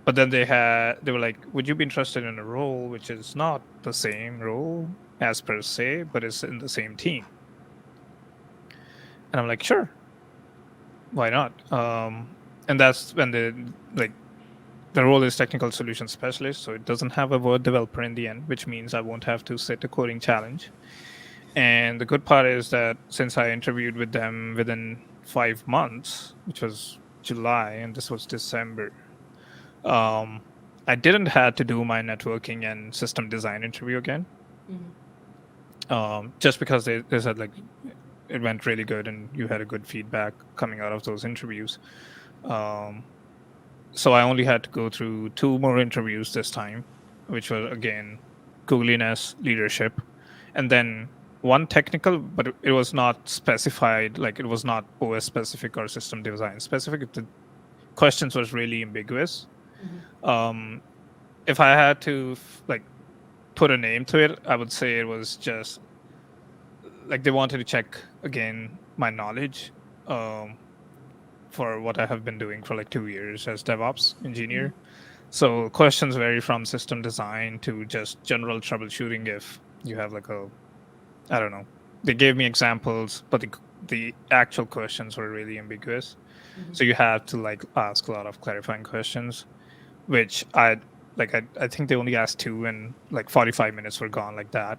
But then they were like, would you be interested in a role which is not the same role as per se, but is in the same team? And I'm like, sure, why not? And that's when the role is technical solution specialist, so it doesn't have a word developer in the end, which means I won't have to set a coding challenge. And the good part is that since I interviewed with them within 5 months, which was July, and this was December, I didn't have to do my networking and system design interview again. Just because they said like it went really good and you had a good feedback coming out of those interviews. So I only had to go through 2 more interviews this time, which were again Googliness, leadership, and then one technical, but it was not specified, like it was not OS specific or system design specific. The questions was really ambiguous. If I had to like put a name to it, I would say it was just like they wanted to check again my knowledge for what I have been doing for like 2 years as DevOps engineer. So questions vary from system design to just general troubleshooting. If you have like I don't know, they gave me examples, but the actual questions were really ambiguous. So you had to like ask a lot of clarifying questions, which I think they only asked 2, and like 45 minutes were gone like that.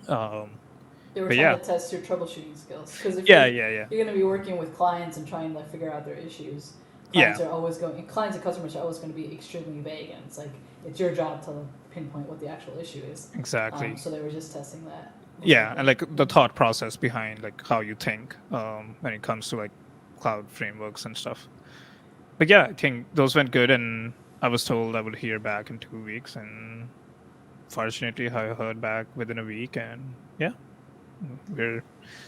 They were But trying yeah. to test your troubleshooting skills, because if Yeah. you're going to be working with clients and trying to figure out their issues, clients and customers are always going to be extremely vague, and it's like it's your job to pinpoint what the actual issue is. Exactly. So they were just testing that. Yeah, and like the thought process behind like how you think when it comes to like cloud frameworks and stuff. But yeah, I think those went good, and I was told I would hear back in 2 weeks, and fortunately I heard back within a week, and yeah, we're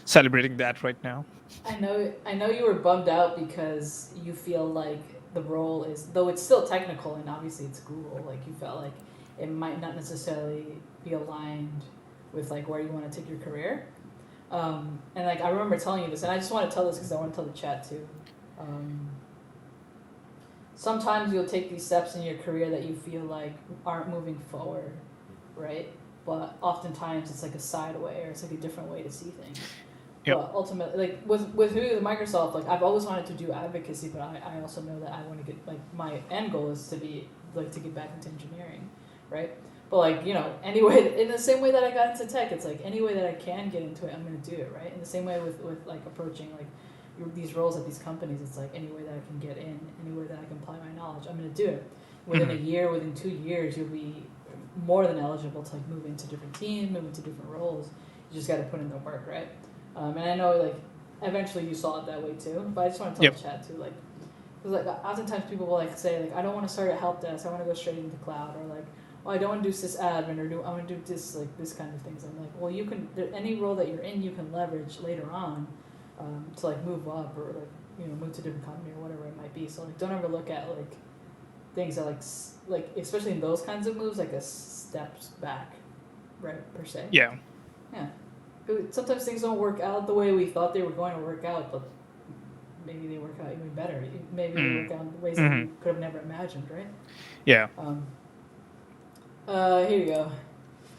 celebrating that right now. I know you were bummed out because you feel like the role is, though it's still technical and obviously it's Google, like you felt like it might not necessarily be aligned with like where you want to take your career. And like I remember telling you this, and I just want to tell this because I want to tell the chat too. Sometimes you'll take these steps in your career that you feel like aren't moving forward, right? But oftentimes it's like a side way, or it's like a different way to see things. Yep. But ultimately, like with Microsoft, like I've always wanted to do advocacy, but I also know that I want to get, like, my end goal is to be like to get back into engineering, right? But like, you know, anyway, in the same way that I got into tech, it's like any way that I can get into it, I'm going to do it, right? In the same way with like approaching like these roles at these companies, it's like any way that I can get in, any way that I can apply my knowledge, I'm going to do it. Within a year, within 2 years, you'll be more than eligible to like move into different teams, move into different roles. You just got to put in the work, right? And I know like eventually you saw it that way too, but I just want to tell the chat too, like, because like oftentimes people will like say like, I don't want to start at help desk, I want to go straight into cloud, or like, oh, I don't want to do SysAdmin, or I want to do this kind of things. I'm like, well, you can, any role that you're in, you can leverage later on to like move up, or like, you know, move to a different company or whatever it might be. So like, don't ever look at like things that like especially in those kinds of moves, like a steps back, right, per se. Yeah. Sometimes things don't work out the way we thought they were going to work out, but maybe they work out even better. Maybe they work out in ways that we could have never imagined, right? Yeah. Here you go.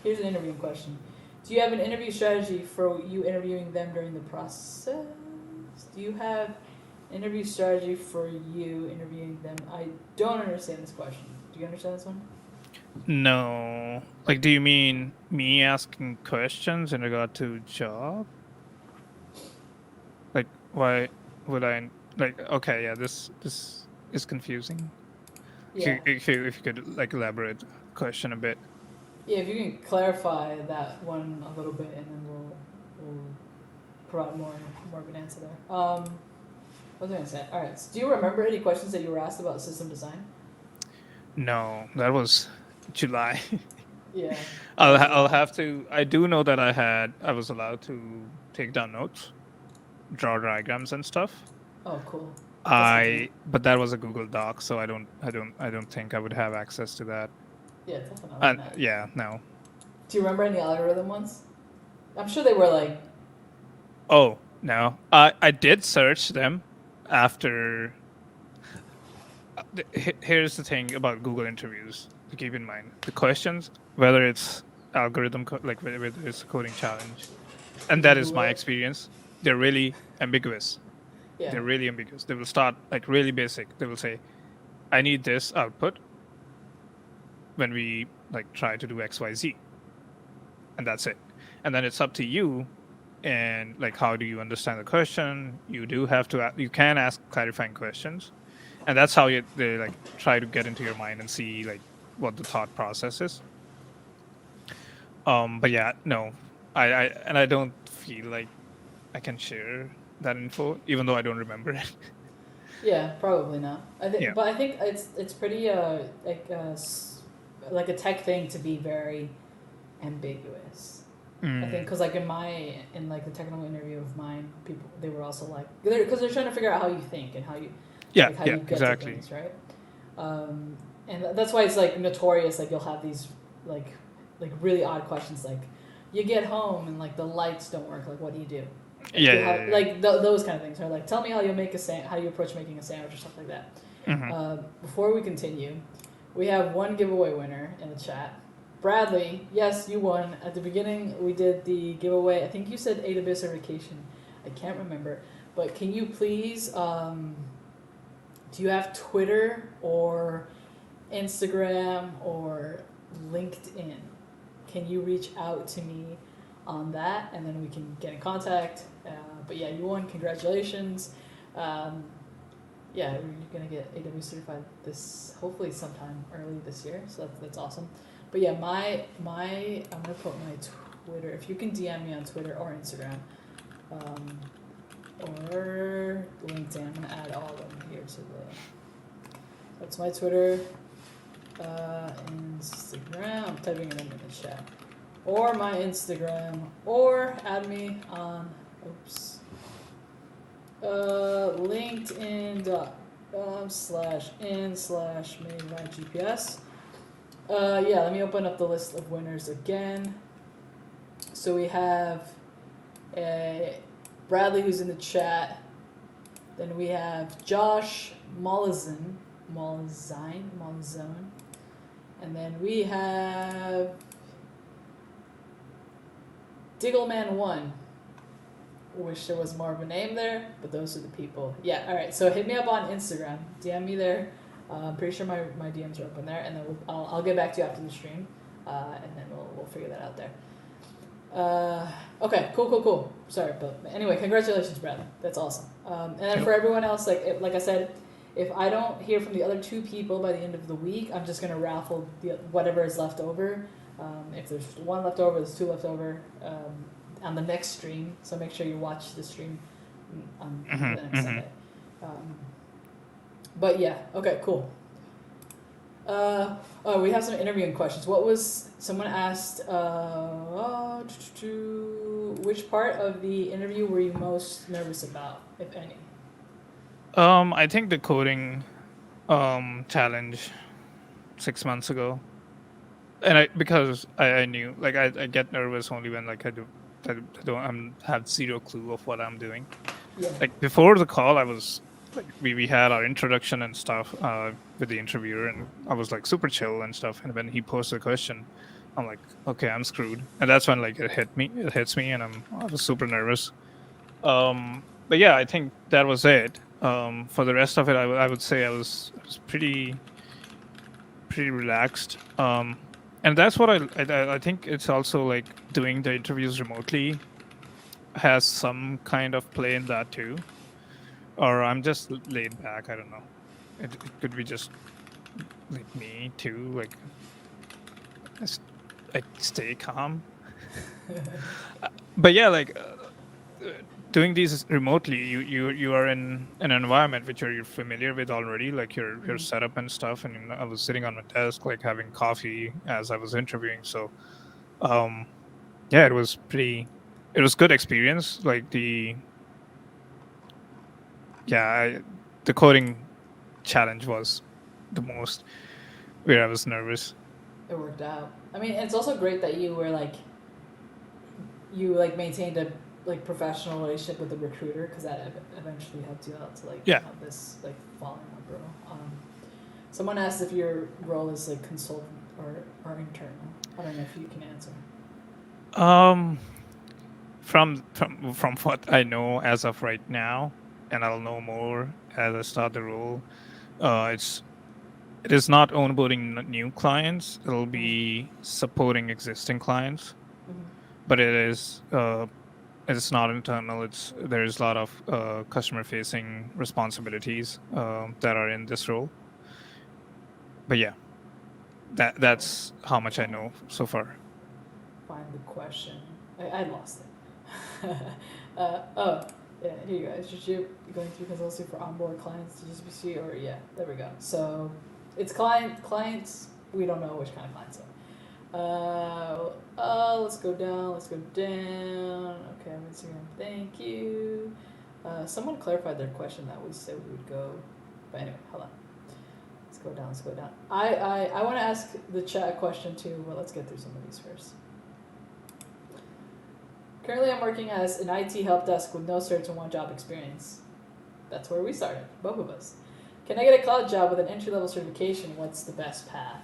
Here's an interviewing question. Do you have an interview strategy for you interviewing them during the process? Do you have interview strategy for you interviewing them? I don't understand this question. Do you understand this one? No. Like, do you mean me asking questions in regard to job? Like, why would I like? Okay, yeah, this is confusing. Yeah. If you could like elaborate the question a bit. Yeah, if you can clarify that one a little bit, and then we'll provide more of an answer there. What was I gonna say? All right. So do you remember any questions that you were asked about system design? No, that was July. Yeah. I'll have to. I do know that I was allowed to take down notes, draw diagrams and stuff. Oh, cool. But that was a Google Doc, so I don't think I would have access to that. Yeah, definitely And not. yeah, no. Do you remember any algorithm ones? I'm sure they were like. Oh no, I did search them after. Here's the thing about Google interviews to keep in mind: the questions, whether it's like whether it's a coding challenge, and that is Google my it. experience. They're really ambiguous. Yeah. They're really ambiguous. They will start like really basic. They will say, "I need this output when we like try to do X, Y, Z," and that's it. And then it's up to you. And like, how do you understand the question? You do have to. You can ask clarifying questions, and that's how they like try to get into your mind and see like what the thought process is. But yeah, no, I don't feel like I can share that info, even though I don't remember it. Yeah, probably not. Yeah. But I think it's pretty like a tech thing to be very ambiguous. I think because like in like the technical interview of mine, people they were also like because they're trying to figure out how you think and how you Yeah, how yeah, you get exactly. to things, right? And that's why it's like notorious. Like you'll have these like really odd questions like you get home and like the lights don't work. Like what do you do? Like, Yeah. like those kind of things. Or like tell me how you make how you approach making a sandwich or stuff like that. Mm-hmm. Before we continue, we have one giveaway winner in the chat. Bradley, yes, you won. At the beginning, we did the giveaway. I think you said AWS certification. I can't remember. But can you please, do you have Twitter or Instagram or LinkedIn? Can you reach out to me on that and then we can get in contact? But yeah, you won. Congratulations. Yeah, you're gonna get AWS certified hopefully sometime early this year. So that's awesome. But yeah, I'm gonna put my Twitter. If you can DM me on Twitter or Instagram, or LinkedIn, I'm gonna add all of them here to that's my Twitter, Instagram. I'm typing it in the chat, or my Instagram, or add me on. LinkedIn.com/in/made-by-GPS. Yeah, let me open up the list of winners again. So we have Bradley, who's in the chat. Then we have Josh Malazine. And then we have Diggleman1. Wish there was more of a name there, but those are the people. Yeah, all right. So hit me up on Instagram. DM me there. I'm pretty sure my DMs are open there, and then I'll get back to you after the stream, and then we'll figure that out there. Okay, cool. Sorry, but anyway, congratulations, Bradley. That's awesome. And then for everyone else, like I said, if I don't hear from the other two people by the end of the week, I'm just gonna raffle whatever is left over. If there's one left over, there's two left over. On the next stream, so make sure you watch the stream on the next Sunday. But yeah, okay, cool. We have some interviewing questions. Someone asked, which part of the interview were you most nervous about, if any? I think the coding challenge 6 months ago, and because I knew like I get nervous only when like I have zero clue of what I'm doing. Yeah. Like before the call, I was like we had our introduction and stuff with the interviewer, and I was like super chill and stuff. And when he posed the question, I'm like, okay, I'm screwed. And that's when like it hits me, and I was super nervous. But yeah, I think that was it. For the rest of it, I would say I was pretty relaxed. And that's what I think it's also like doing the interviews remotely has some kind of play in that too. Or I'm just laid back. I don't know. It could be just like me too. Like I stay calm. But yeah, like doing these remotely, you are in an environment which you're familiar with already, like your setup and stuff. And I was sitting on my desk, like having coffee as I was interviewing. So, yeah, it was good experience. Like the the coding challenge was the most where I was nervous. It worked out. I mean, it's also great that you were like, you like maintained a like professional relationship with the recruiter, because that eventually helped you out to like have this like following up role. Someone asked if your role is like consultant or internal. I don't know if you can answer. From what I know as of right now, and I'll know more as I start the role, it is not onboarding new clients. It'll be supporting existing clients, but it's not internal. There's a lot of customer facing responsibilities that are in this role. But yeah, that's how much I know so far. Find the question. I lost it. Oh, yeah, here you go. Is your going through consultancy for onboard clients to GCP, or yeah, there we go. So it's clients. We don't know which kind of clients. Let's go down. Okay, I'm Instagram. Thank you. Someone clarified their question that we said we would go. But anyway, hold on. Let's go down. I want to ask the chat a question too, but let's get through some of these first. Currently, I'm working as an IT help desk with no certs and one job experience. That's where we started, both of us. Can I get a cloud job with an entry-level certification? What's the best path?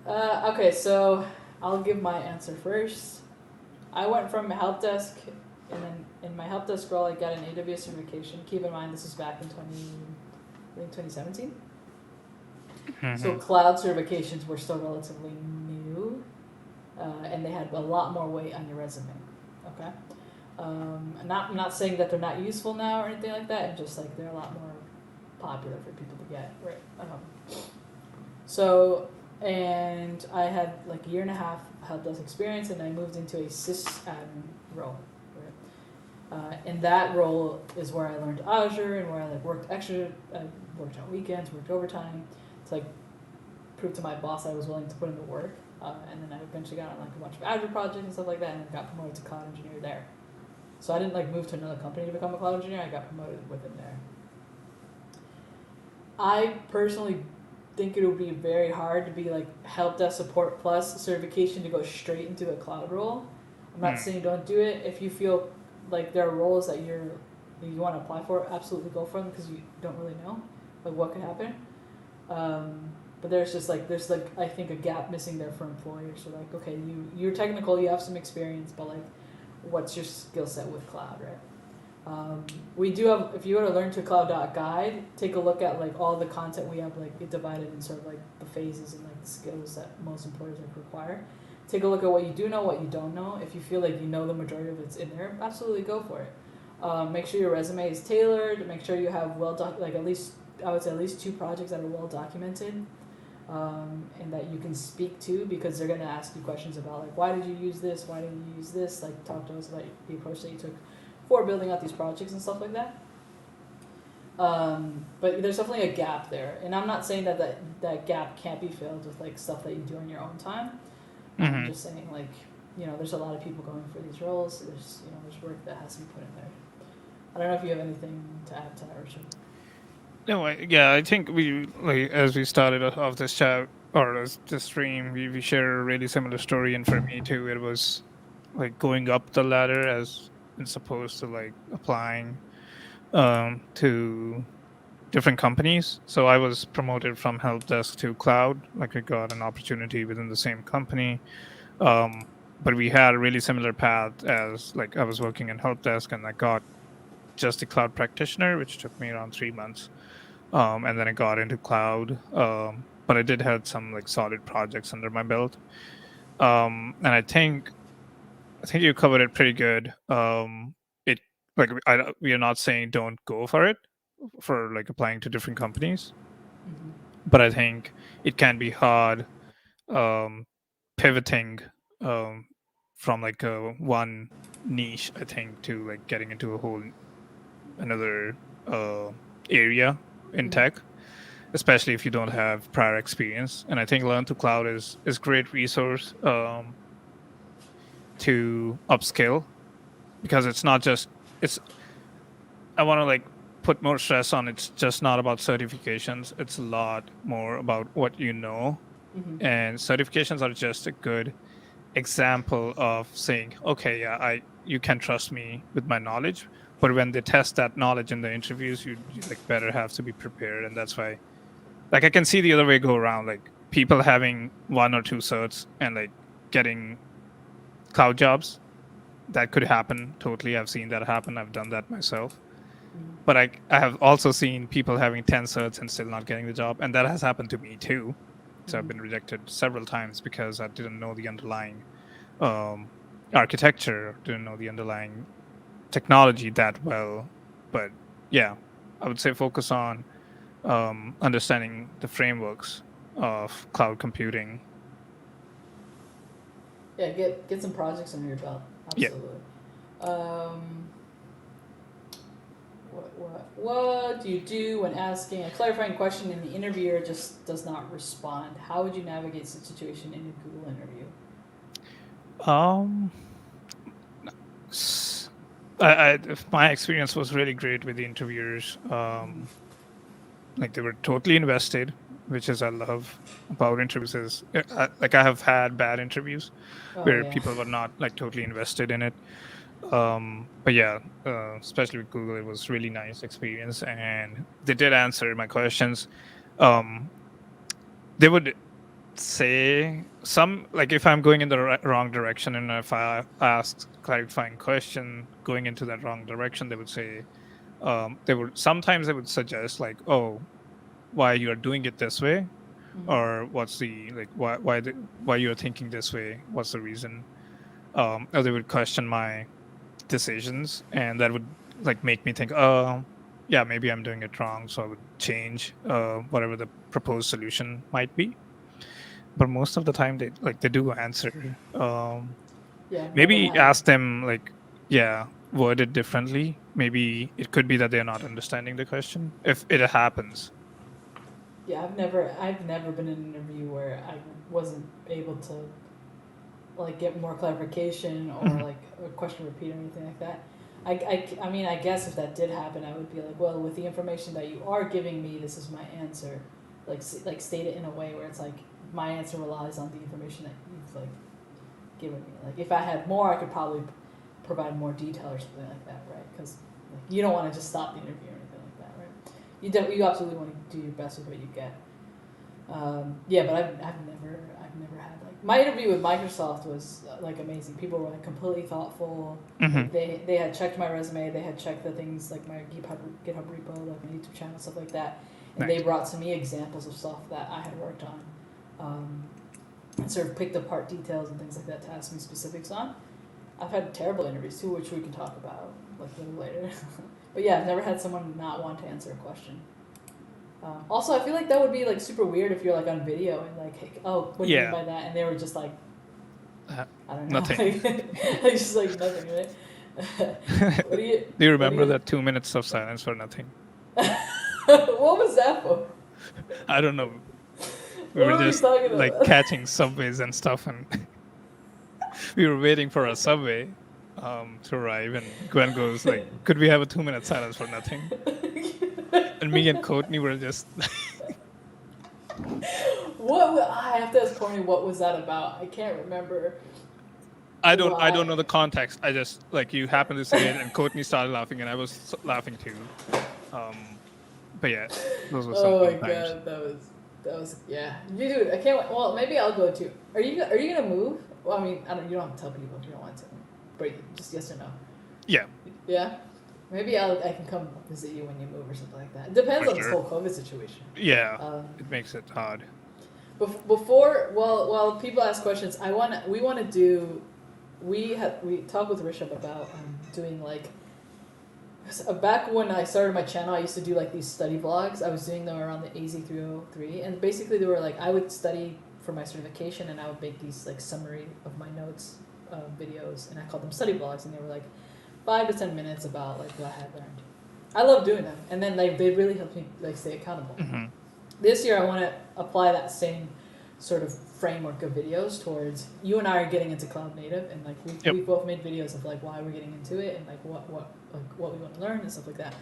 Okay, so I'll give my answer first. I went from help desk, and then in my help desk role, I got an AWS certification. Keep in mind, this was back in 2017. So cloud certifications were still relatively new, and they had a lot more weight on your resume. Okay, I'm not saying that they're not useful now or anything like that. It's just like they're a lot more popular for people to get, right? And I had like a year and a half help desk experience, and I moved into a SysAdmin role. Right? And that role is where I learned Azure and where I like worked extra. I worked on weekends, worked overtime to like prove to my boss I was willing to put in the work. And then I eventually got on like a bunch of Azure projects and stuff like that, and got promoted to cloud engineer there. So I didn't like move to another company to become a cloud engineer. I got promoted within there. I personally think it would be very hard to be like help desk support plus certification to go straight into a cloud role. I'm not saying don't do it. If you feel like there are roles that you want to apply for, absolutely go for them, because you don't really know like what could happen. But there's I think a gap missing there for employers. So like, okay, you're technical, you have some experience, but like, what's your skill set with cloud, right? We do have, if you go to learntocloud.guide, take a look at like all the content we have like divided in sort of like the phases and like the skills that most employers like require. Take a look at what you do know, what you don't know. If you feel like you know the majority of it's in there, absolutely go for it. Make sure your resume is tailored. Make sure you have at least 2 projects that are well documented. And that you can speak to, because they're going to ask you questions about like, why did you use this? Why didn't you use this? Like, talk to us about the approach that you took for building out these projects and stuff like that. But there's definitely a gap there, and I'm not saying that gap can't be filled with like stuff that you do on your own time. I'm just saying like, there's a lot of people going for these roles. There's work that has to be put in there. I don't know if you have anything to add to that, Rishab. No, I think we, like, as we started off this chat or this stream, we share a really similar story, and for me too, it was like going up the ladder as opposed to like applying to different companies. So I was promoted from help desk to cloud. Like, I got an opportunity within the same company, but we had a really similar path. As like, I was working in help desk, and I got just a cloud practitioner, which took me around 3 months. And then I got into cloud, but I did have some like solid projects under my belt. And I think you covered it pretty good. It like we are not saying don't go for it for like applying to different companies, but I think it can be hard pivoting from like one niche, I think, to like getting into a whole another area in tech, especially if you don't have prior experience. And I think Learn to Cloud is great resource to upskill, because it's not just I want to like put more stress on it's just not about certifications. It's a lot more about what you know. Mm-hmm. And certifications are just a good example of saying, okay, yeah, you can trust me with my knowledge. But when they test that knowledge in the interviews, you like better have to be prepared. And that's why, like, I can see the other way go around, like people having 1 or 2 certs and like getting cloud jobs. That could happen totally. I've seen that happen. I've done that myself. Mm-hmm. But I have also seen people having 10 certs and still not getting the job. And that has happened to me too. So I've been rejected several times because I didn't know the underlying um, architecture, didn't know the underlying technology that well. But yeah, I would say focus on understanding the frameworks of cloud computing. Yeah, get some projects under your belt. Yeah. Absolutely. Um, what do you do when asking a clarifying question and the interviewer just does not respond? How would you navigate such a situation in a Google interview? Um, my experience was really great with the interviewers. Like they were totally invested, which is I love about interviews. Is like I have had bad interviews Oh where yeah. people were not like totally invested in it. But yeah, especially with Google, it was really nice experience, and they did answer my questions. Um, they would say some like if I'm going in the wrong direction, and if I ask clarifying question going into that wrong direction, they would say they would sometimes they would suggest like, oh, why you are doing it this way, Mm-hmm. or what's the like why you're thinking this way, what's the reason. Or they would question my decisions, and that would like make me think, oh yeah, maybe I'm doing it wrong, so I would change whatever the proposed solution might be. But most of the time they do answer. Yeah, I've never Maybe had. ask them like, yeah, word it differently. Maybe it could be that they're not understanding the question if it happens. Yeah, I've never been in an interview where I wasn't able to like get more clarification or Mhm. like a question repeat or anything like that. I mean, I guess if that did happen, I would be like, well, with the information that you are giving me, this is my answer. Like state it in a way where it's like my answer relies on the information that you've like given me. Like if I had more, I could probably provide more detail or something like that, right? Because like, you don't want to just stop the interview or anything like that, right? You absolutely want to do your best with what you get. Yeah, but I've never had like my interview with Microsoft was like amazing. People were like completely thoughtful. Like Mhm. they had checked my resume, they had checked the things like my GitHub repo, like my YouTube channel, stuff like that, and they Nice. brought to me examples of stuff that I had worked on, and sort of picked apart details and things like that to ask me specifics on. I've had terrible interviews too, which we can talk about like a little later. But yeah, I've never had someone not want to answer a question. Also, I feel like that would be like super weird if you're like on video and like, hey, oh, what do you mean Yeah. by that? And they were just like, Uh, I don't know, Nothing. like just like nothing, right? What do you? Do you What do remember you? that 2 minutes of silence for nothing? What was that for? I don't know. We What were were we just talking like about? catching subways and stuff, and we were waiting for our subway to arrive. And Gwen goes like, "Could we have a 2 minute silence for nothing?" And me and Courtney were just I have to ask Courtney, what was that about? I can't remember I don't why. know the context. I just like you happened to say it, and Courtney started laughing, and I was laughing too. But yeah, those were some Oh my fun times. god, that was yeah. You dude, I can't. Well, maybe I'll go too. Are you gonna move? Well, I mean, I don't. You don't have to tell people if you don't want to, but just yes or no. Yeah, Yeah. Maybe I can come visit you when you move or something like that. It depends for on this sure. whole COVID situation. Yeah, Um, it makes it hard. before, while people ask questions, we want to do. We talked with Rishab about doing like. Back when I started my channel, I used to do like these study vlogs. I was doing them around the AZ303, and basically they were like I would study for my certification, and I would make these like summary of my notes videos, and I called them study vlogs, and they were like 5 to 10 minutes about like what I had learned. I love doing them, and then like they really helped me like stay accountable. Hmm. This year, I want to apply that same sort of framework of videos towards you and I are getting into cloud native, and like we both made videos of like why we're getting into it and like what we want to learn and stuff like that.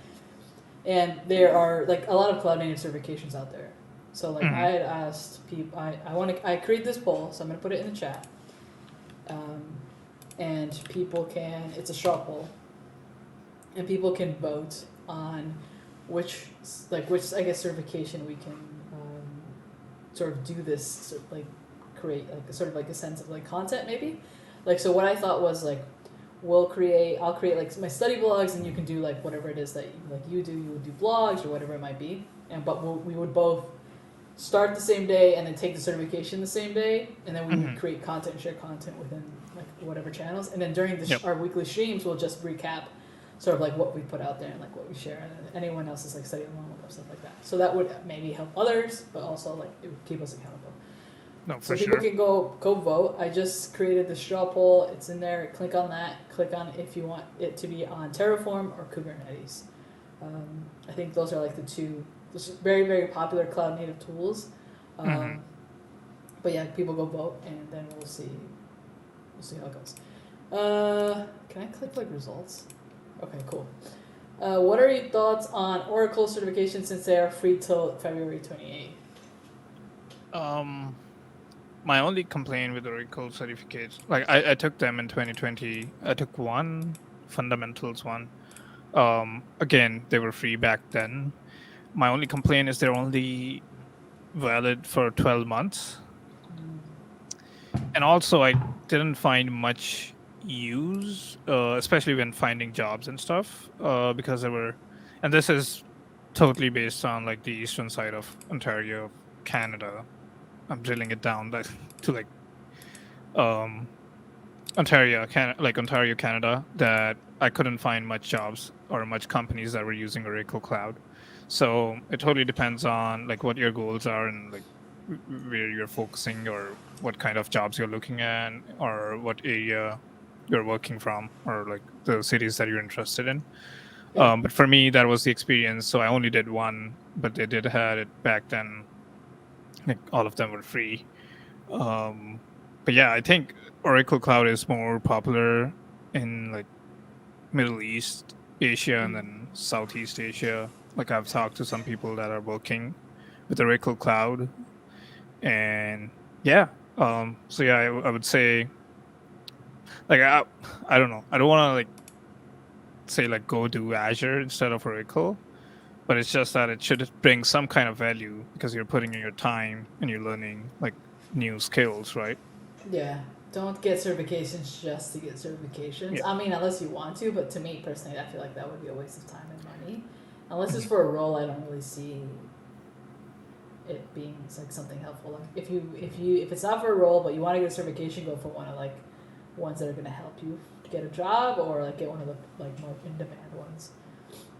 And there are like a lot of cloud native certifications out there. So like I had asked people, I create this poll, so I'm gonna put it in the chat. And people can, it's a straw poll, and people can vote on which I guess certification we can sort of do this, like create like sort of like a sense of like content maybe. Like, so what I thought was like, I'll create like my study blogs, and you can do like whatever it is that you would do blogs or whatever it might be, but we would both start the same day and then take the certification the same day, and then we would create content and share content within like whatever channels, and then during our weekly streams we'll just recap sort of like what we put out there and like what we share, and then anyone else is like studying along with us, stuff like that. So that would maybe help others, but also like it would keep us accountable. No, so for people sure. can go vote. I just created the straw poll. It's in there. Click on that. Click on if you want it to be on Terraform or Kubernetes. I think those are like the two very, very popular cloud native tools. But yeah, people go vote, and then we'll see how it goes. Can I click like results? Okay, cool. What are your thoughts on Oracle certifications since they are free till February 28th? My only complaint with Oracle certificates, like I took them in 2020. I took one, fundamentals one. Again, they were free back then. My only complaint is they're only valid for 12 months. And also, I didn't find much use, especially when finding jobs and stuff, because there were, and this is totally based on like the eastern side of Ontario, Canada. I'm drilling it down to like Ontario, Canada, that I couldn't find much jobs or much companies that were using Oracle Cloud. So it totally depends on like what your goals are and like where you're focusing or what kind of jobs you're looking at or what area you're working from or like the cities that you're interested in. But for me, that was the experience. So I only did one, but they did had it back then. Like all of them were free. But yeah, I think Oracle Cloud is more popular in like Middle East, Asia, and then Southeast Asia. Like I've talked to some people that are working with Oracle Cloud, and yeah. So yeah, I would say like I don't know. I don't want to like say like go do Azure instead of Oracle, but it's just that it should bring some kind of value because you're putting in your time and you're learning like new skills, right? Yeah. Don't get certifications just to get certifications. Yeah. I mean, unless you want to, but to me personally, I feel like that would be a waste of time and money. Unless it's for a role, I don't really see it being like something helpful. Like if it's not for a role, but you want to get a certification, go for one of like ones that are going to help you get a job, or like get one of the like more in demand ones.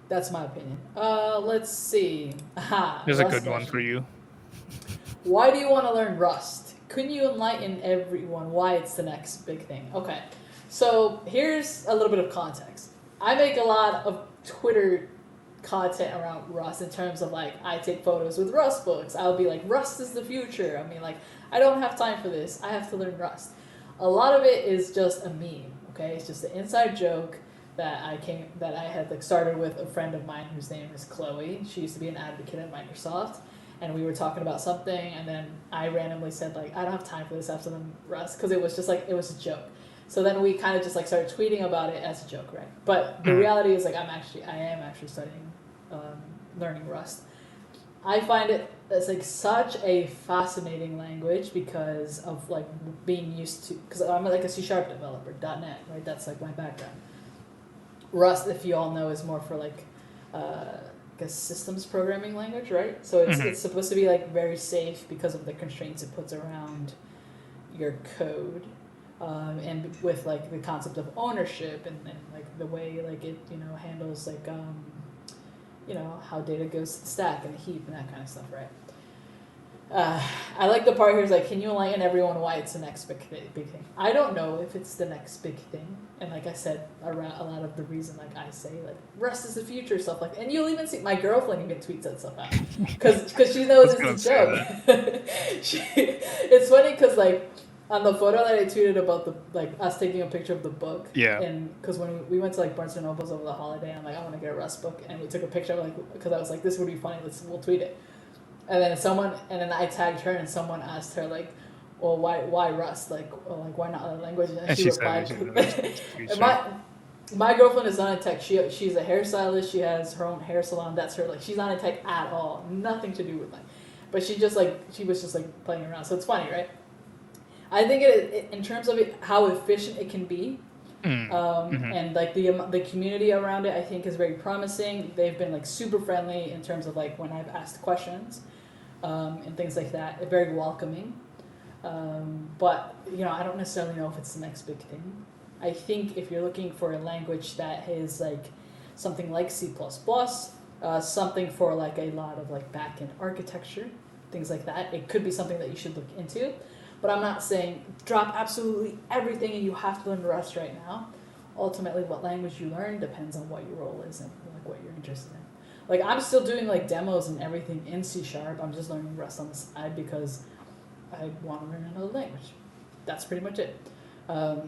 That's my opinion. Let's see. There's a good one for you. Why do you want to learn Rust? Couldn't you enlighten everyone why it's the next big thing? Okay, so here's a little bit of context. I make a lot of Twitter content around Rust in terms of like I take photos with Rust books. I'll be like, Rust is the future. I mean, like, I don't have time for this. I have to learn Rust. A lot of it is just a meme. Okay, it's just an inside joke that I had like started with a friend of mine whose name is Chloe. She used to be an advocate at Microsoft, and we were talking about something, and then I randomly said like, I don't have time for this, I have to learn Rust, because it was just like, it was a joke. So then we kind of just like started tweeting about it as a joke, right? But the reality is like I am actually studying, learning Rust. I find it as like such a fascinating language because of like being used to, because I'm like a C# developer, .NET, right? That's like my background. Rust, if you all know, is more for like a systems programming language, right? So it's supposed to be like very safe because of the constraints it puts around your code, and with like the concept of ownership and like the way like it handles like how data goes to the stack and the heap and that kind of stuff, right? I like the part here is like, can you enlighten everyone why it's the next big thing? I don't know if it's the next big thing. And like I said, around a lot of the reason, like I say, like Rust is the future, stuff like, and you'll even see my girlfriend even tweets that stuff out because she knows it's a joke. It's funny because like on the photo that I tweeted about the like us taking a picture of the book, and because when we went to like Barnes and Nobles over the holiday, I'm like, I want to get a Rust book, and we took a picture like because I was like, this would be funny, we'll tweet it. And then I tagged her, and someone asked her like, "Well, why Rust? Like why not other languages?" And she replied, "My girlfriend is not in tech. She's a hairstylist. She has her own hair salon. That's her. Like she's not in tech at all. Nothing to do with like, but she was just like playing around. So it's funny, right? I think it in terms of how efficient it can be, and like the community around it, I think is very promising. They've been like super friendly in terms of like when I've asked questions. And things like that, very welcoming. But I don't necessarily know if it's the next big thing. I think if you're looking for a language that is like something like C++, something for like a lot of like back-end architecture, things like that, it could be something that you should look into. But I'm not saying drop absolutely everything and you have to learn Rust right now. Ultimately, what language you learn depends on what your role is and like what you're interested in. Like I'm still doing like demos and everything in C#. I'm just learning Rust on the side because I want to learn another language. That's pretty much it. So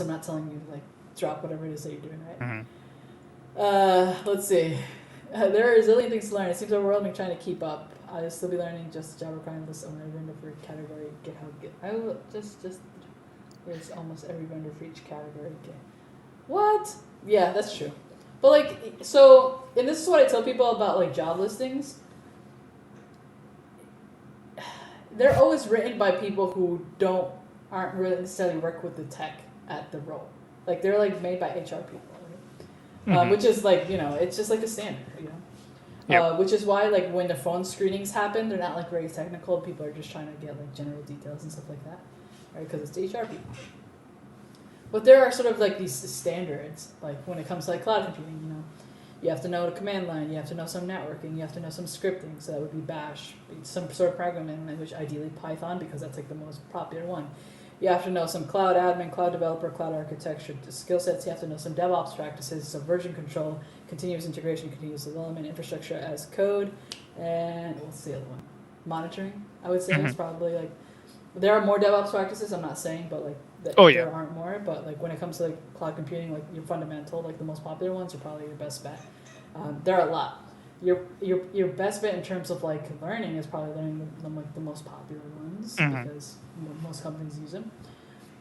I'm not telling you like drop whatever it is that you're doing, right? Let's see. There are a zillion things to learn. It seems overwhelming trying to keep up. I'll still be learning just Java requirement list owner vendor for category GitHub. I will just there's almost every vendor for each category. What? Yeah, that's true. But like, so, and this is what I tell people about like job listings. They're always written by people who aren't really necessarily work with the tech at the role. Like they're like made by HR people, right? Which is like it's just like a standard, which is why like when the phone screenings happen, they're not like very technical. People are just trying to get like general details and stuff like that, right? Because it's HR people. But there are sort of like these standards, like when it comes to like cloud computing, you have to know the command line, you have to know some networking, you have to know some scripting, so that would be Bash, some sort of programming language, ideally Python, because that's like the most popular one. You have to know some cloud admin, cloud developer, cloud architecture skill sets. You have to know some DevOps practices, some version control, continuous integration, continuous development, infrastructure as code, and what's the other one? Monitoring, I would say is probably like, there are more DevOps practices, I'm not saying, but like, there aren't more, but like when it comes to like cloud computing, like your fundamental, like the most popular ones are probably your best bet. There are a lot. Your best bet in terms of like learning is probably learning the most popular ones because most companies use them.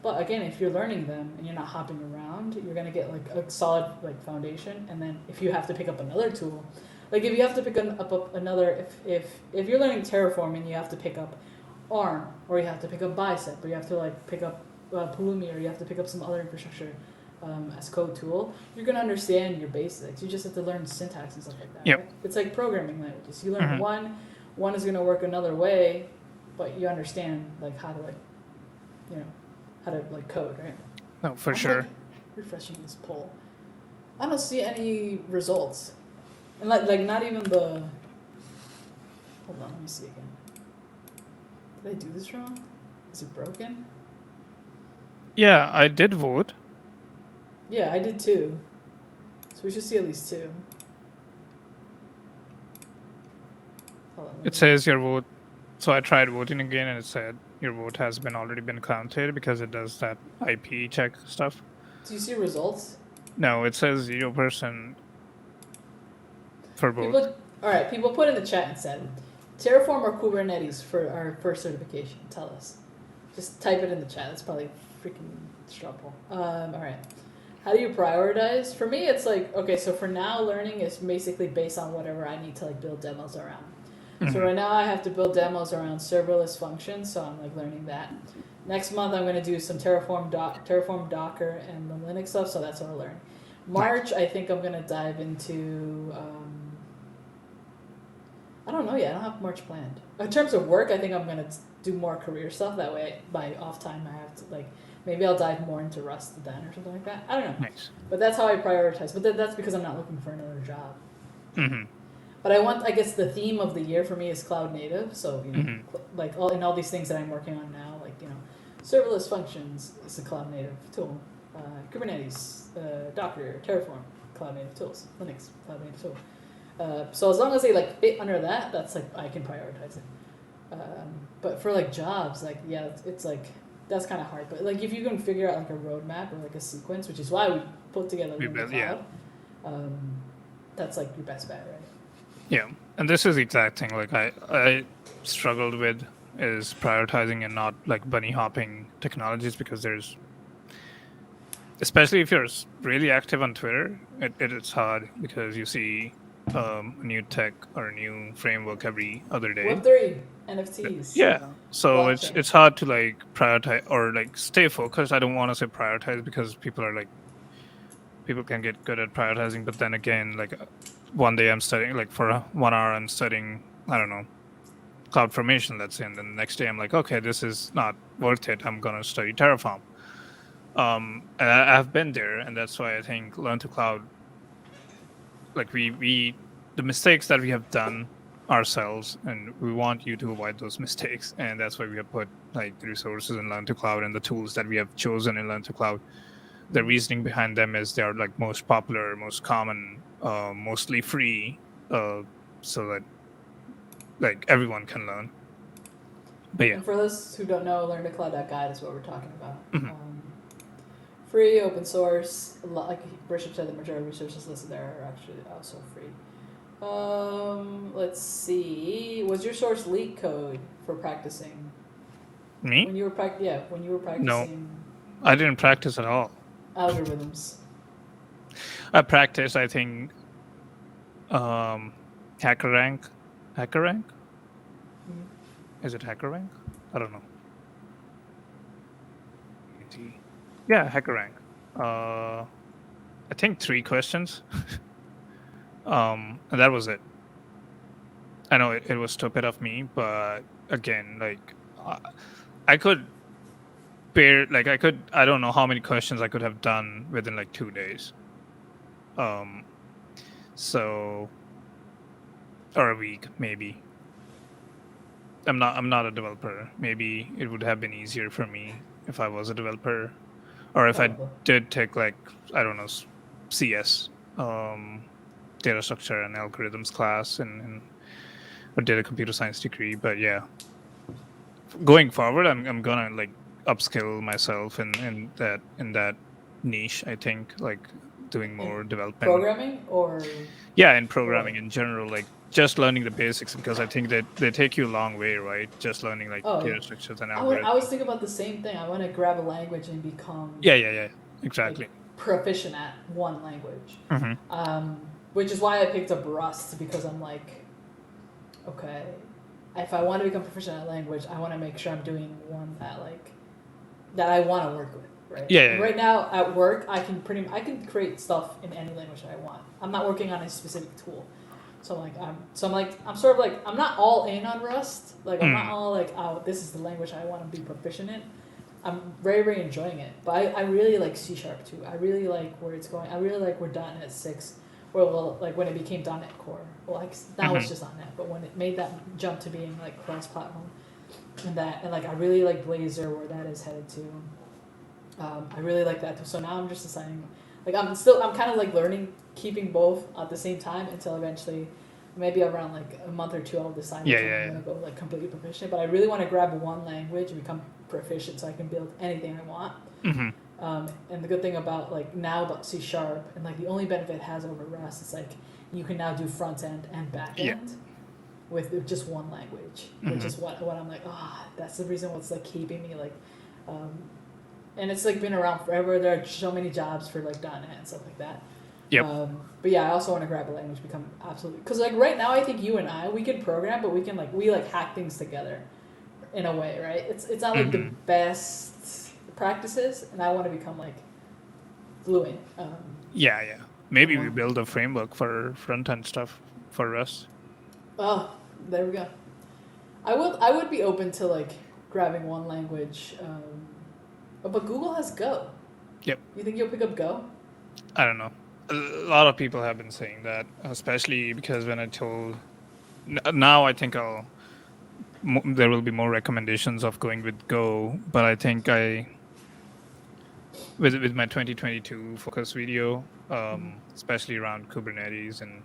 But again, if you're learning them and you're not hopping around, you're gonna get like a solid like foundation. And then if you have to pick up another tool, like if you have to pick up another, if you're learning Terraform and you have to pick up ARM, or you have to pick up Bicep, or you have to like pick up Pulumi, or you have to pick up some other infrastructure as code tool, you're going to understand your basics. You just have to learn syntax and stuff like that. Yep. Right? It's like programming languages. You learn one is going to work another way, but you understand like how to like, how to like code, right? No, for sure. Like, refreshing this poll. I don't see any results. And like not even the, hold on, let me see again. Did I do this wrong? Is it broken? Yeah, I did vote. Yeah, I did too. So we should see at least two. It says your vote. So I tried voting again and it said your vote has already been counted because it does that IP check stuff. Do you see results? No, it says 0% for vote. People put in the chat and said, Terraform or Kubernetes for our first certification? Tell us. Just type it in the chat. That's probably freaking struggle. All right. How do you prioritize? For me, it's like, okay, so for now, learning is basically based on whatever I need to like build demos around. So right now I have to build demos around serverless functions, so I'm like learning that. Next month I'm going to do some Terraform Docker and the Linux stuff, so that's what I'll learn. March, I think I'm going to dive into, I don't know yet, I don't have much planned. In terms of work, I think I'm going to do more career stuff, that way by off time I have to like, maybe I'll dive more into Rust then or something like that. I don't know. Nice. But that's how I prioritize. But that's because I'm not looking for another job. But I guess the theme of the year for me is cloud native. So, like all these things that I'm working on now, like, serverless functions is a cloud native tool. Kubernetes, Docker, Terraform, cloud native tools. Linux, cloud native tool. So as long as they like fit under that, that's like I can prioritize it. But for like jobs, like it's like that's kind of hard. But like if you can figure out like a roadmap or like a sequence, which is why we put together the cloud, that's like your best bet, right? Yeah, and this is the exact thing. Like I struggled with is prioritizing and not like bunny hopping technologies, because there's, especially if you're really active on Twitter, it's hard because you see a new tech or a new framework every other day. Web3, NFTs. Yeah. So it's hard to like prioritize or like stay focused. I don't want to say prioritize because people can get good at prioritizing, but then again, like one day I'm studying, like for 1 hour I'm studying, I don't know, CloudFormation, let's say, and then the next day I'm like, okay, this is not worth it. I'm gonna study Terraform. And I've been there, and that's why I think Learn to Cloud, like we the mistakes that we have done ourselves, and we want you to avoid those mistakes, and that's why we have put like the resources in Learn to Cloud and the tools that we have chosen in Learn to Cloud. The reasoning behind them is they are like most popular, most common, mostly free, so that like everyone can learn. But yeah. And for those who don't know, learntocloud.guide is what we're talking about. Free, open source. Like Rishab said, the majority of resources listed there are actually also free. Let's see. Was your source LeetCode for practicing? Me? When you were practicing. No, I didn't practice at all. Algorithms. I practiced, I think, HackerRank. HackerRank? Is it HackerRank? I don't know. Yeah, HackerRank. I think 3 questions. And that was it. I know it was stupid of me, but again, like I don't know how many questions I could have done within like 2 days. So, or a week maybe. I'm not a developer. Maybe it would have been easier for me if I was a developer, or if I did take like, I don't know, CS, data structure and algorithms class, and or did a computer science degree. But yeah, going forward, I'm gonna like upskill myself in that niche. I think like doing more development. Programming or? Yeah, in programming in general, like just learning the basics, because I think that they take you a long way, right? Just learning like data structures and algorithms. I was thinking about the same thing. I want to grab a language and become exactly like, proficient at one language. Which is why I picked up Rust, because I'm like, okay, if I want to become proficient at language, I want to make sure I'm doing one that I want to work with. Right. Right now at work, I can create stuff in any language that I want. I'm not working on a specific tool, so I'm sort of like I'm not all in on Rust. Like I'm not all like, oh, this is the language I want to be proficient in. I'm very, very enjoying it, but I really like C# too. I really like where it's going. I really like where .NET 6, like when it became .NET Core. Well, like now it's just .NET, but when it made that jump to being like cross-platform, and like I really like Blazor where that is headed to. I really like that too. So now I'm just deciding, like I'm kind of like learning, keeping both at the same time until eventually, maybe around like a month or 2, I'll decide I'm gonna go like completely proficient. But I really want to grab one language and become proficient so I can build anything I want. And the good thing about like now about C# and like the only benefit it has over Rust is like you can now do front end and back end with just one language, which is what I'm like, that's the reason what's like keeping me like. And it's like been around forever. There are so many jobs for like .NET and stuff like that. But yeah, I also want to grab a language, become absolutely, because like right now I think you and I, we can program, but we can like hack things together in a way, right? It's not like the best practices, and I want to become like fluent. Maybe we build a framework for front end stuff for us. Oh, there we go. I would be open to like grabbing one language. But Google has Go. Yep. You think you'll pick up Go? I don't know. A lot of people have been saying that, especially because when I told, now I think there will be more recommendations of going with Go, but I think with my 2022 focus video, especially around Kubernetes and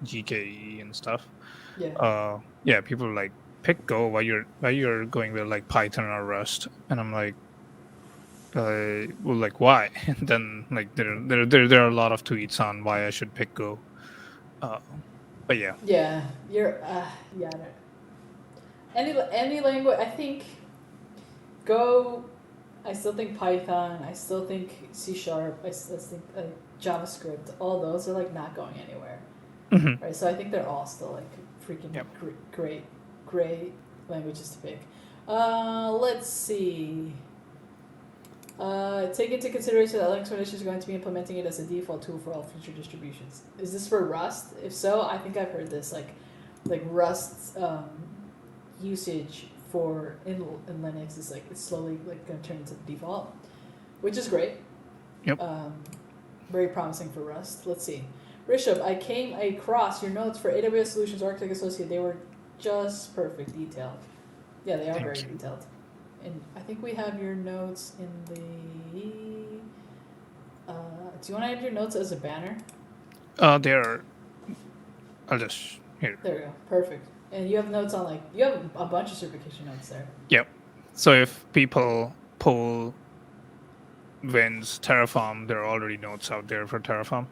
GKE and stuff, Yeah. yeah, people are like, pick Go while you're going with like Python or Rust, and I'm like, well, like why? And then like there are a lot of tweets on why I should pick Go, but yeah, Yeah. You're. Yeah. I don't- Any language. I think Go. I still think Python. I still think C#. I still think JavaScript. All those are like not going anywhere. Mhm. Right. So I think they're all still like freaking Yep. great languages to pick. Let's see. Take into consideration that Linux Foundation is going to be implementing it as a default tool for all future distributions. Is this for Rust? If so, I think I've heard this. Like Rust usage for in Linux is like it's slowly like going to turn into the default, which is great. Yep. Very promising for Rust. Let's see. Rishab, I came across your notes for AWS Solutions Architect Associate. They were just perfect, detailed. Yeah, they are Thank very you. detailed. And I think we have your notes in the. Do you want to add your notes as a banner? There. I'll just here. There we go. Perfect. And you have notes on you have a bunch of certification notes there. Yep. So if people pull Win's Terraform, there are already notes out there for Terraform.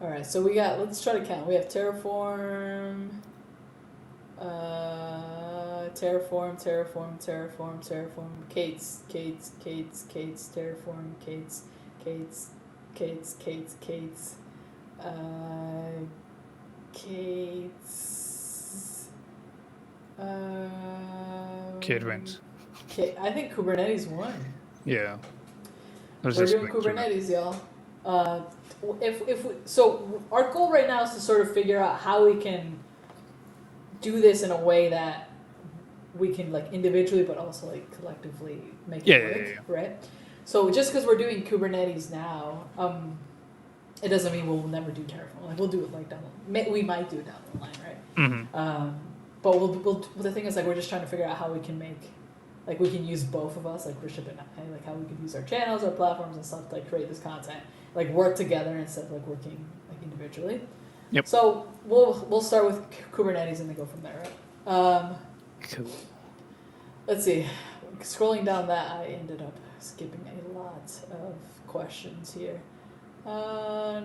All right. So we got. Let's try to count. We have Terraform. Terraform, Kates, Terraform, Kates, Kates, Kate wins. I think Kubernetes won. Yeah. We're doing Kubernetes, y'all. So our goal right now is to sort of figure out how we can do this in a way that we can like individually but also like collectively make it work, right? So just because we're doing Kubernetes now, it doesn't mean we'll never do Terraform. Like we'll do it like we might do it down the line, right? Mm-hmm. But the thing is like we're just trying to figure out how we can make like we can use both of us, like Rishab and I, like how we can use our channels, our platforms and stuff to like create this content, like work together instead of like working like individually. Yep. So we'll start with Kubernetes and then go from there, right? Cool. Let's see. Scrolling down that, I ended up skipping a lot of questions here. I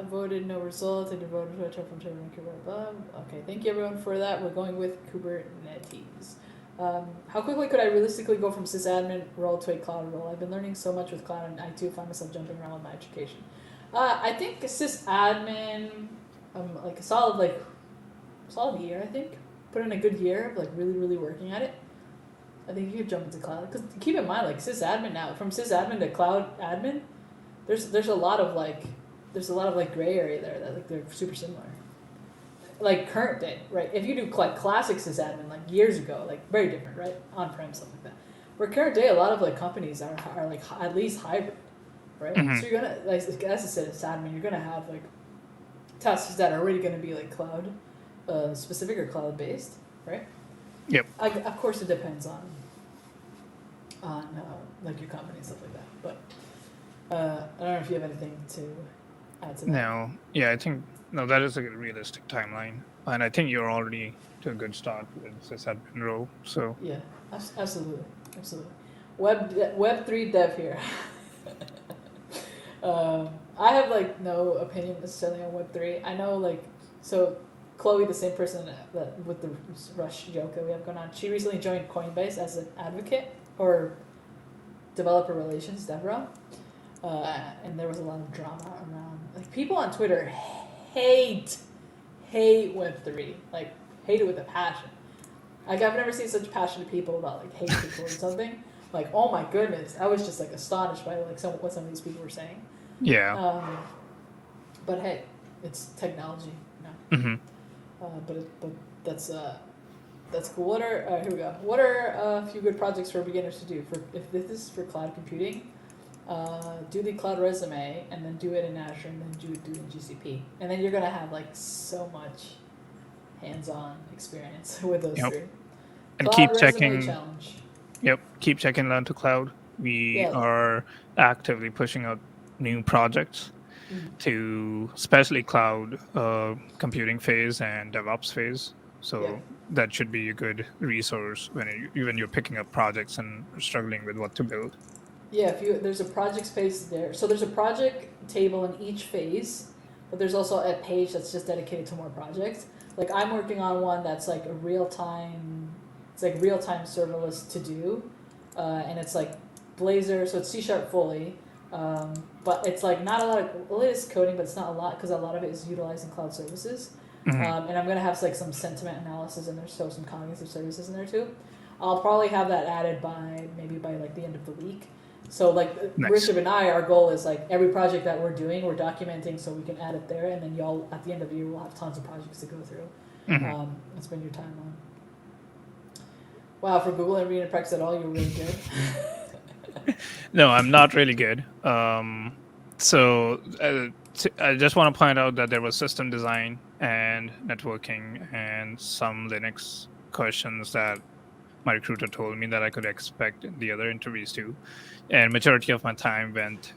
voted no result. I voted for Terraform, Terraform. Okay, thank you everyone for that. We're going with Kubernetes. How quickly could I realistically go from SysAdmin role to a cloud role? I've been learning so much with cloud, and I too find myself jumping around with my education. I think SysAdmin, like a solid year. I think put in a good year of like really working at it. I think you could jump into cloud because keep in mind like SysAdmin now from SysAdmin to cloud admin, there's a lot of gray area there that like they're super similar. Like current day, right? If you do like classic sysadmin like years ago, like very different, right? On-prem stuff like that. Where current day, a lot of like companies are like at least hybrid, right? Mm-hmm. So you're gonna like as a sysadmin, you're gonna have like tasks that are already gonna be like cloud specific or cloud based, right? Yep. Of course, it depends on like your company and stuff like that. But I don't know if you have anything to add to that. No. Yeah, I think that is a realistic timeline, and I think you're already to a good start with SysAdmin role. So yeah, absolutely. Web3 dev here. I have like no opinion necessarily on Web3. I know like so Chloe, the same person that with the Rush joke that we have going on, she recently joined Coinbase as an advocate or developer relations DevRel. And there was a lot of drama around like people on Twitter hate Web3, like hate it with a passion. Like I've never seen such passionate people about like hatred towards something. Like oh my goodness, I was just like astonished by like what some of these people were saying. yeah. But hey, it's technology, you know. Mm-hmm. But that's cool. Here we go. What are a few good projects for beginners to do? If this is for cloud computing, do the cloud resume, and then do it in Azure, and then do it in GCP. And then you're going to have like so much hands-on experience with those Yep. three. And Cloud keep resume checking. challenge. Yep. Keep checking Learn to Cloud. We Yeah. are actively pushing out new projects to especially cloud computing phase and DevOps phase. So Yeah. that should be a good resource when you're picking up projects and struggling with what to build. Yeah, there's a project space there. So there's a project table in each phase, but there's also a page that's just dedicated to more projects. Like I'm working on one that's like a it's like real-time serverless to do, and it's like Blazor, so it's C# fully, but it's like not a lot of, well, it is coding, but it's not a lot because a lot of it is utilizing cloud services. And I'm gonna have like some sentiment analysis in there, so some cognitive services in there too. I'll probably have that added by like the end of the week. So like Nice. Rishab and I, our goal is like every project that we're doing, we're documenting so we can add it there, and then y'all at the end of the year we'll have tons of projects to go through and spend your time on. Wow, for Google and reading practice at all, you're really good. No, I'm not really good. So I just want to point out that there was system design and networking and some Linux questions that my recruiter told me that I could expect in the other interviews too. And majority of my time went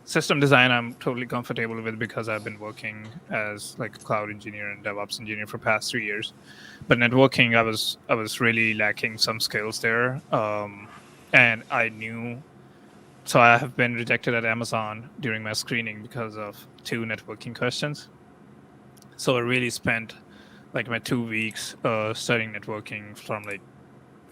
system design. I'm totally comfortable with because I've been working as like a cloud engineer and DevOps engineer for past 3 years. But networking, I was really lacking some skills there. And I knew, so I have been rejected at Amazon during my screening because of 2 networking questions. So I really spent like my 2 weeks studying networking from like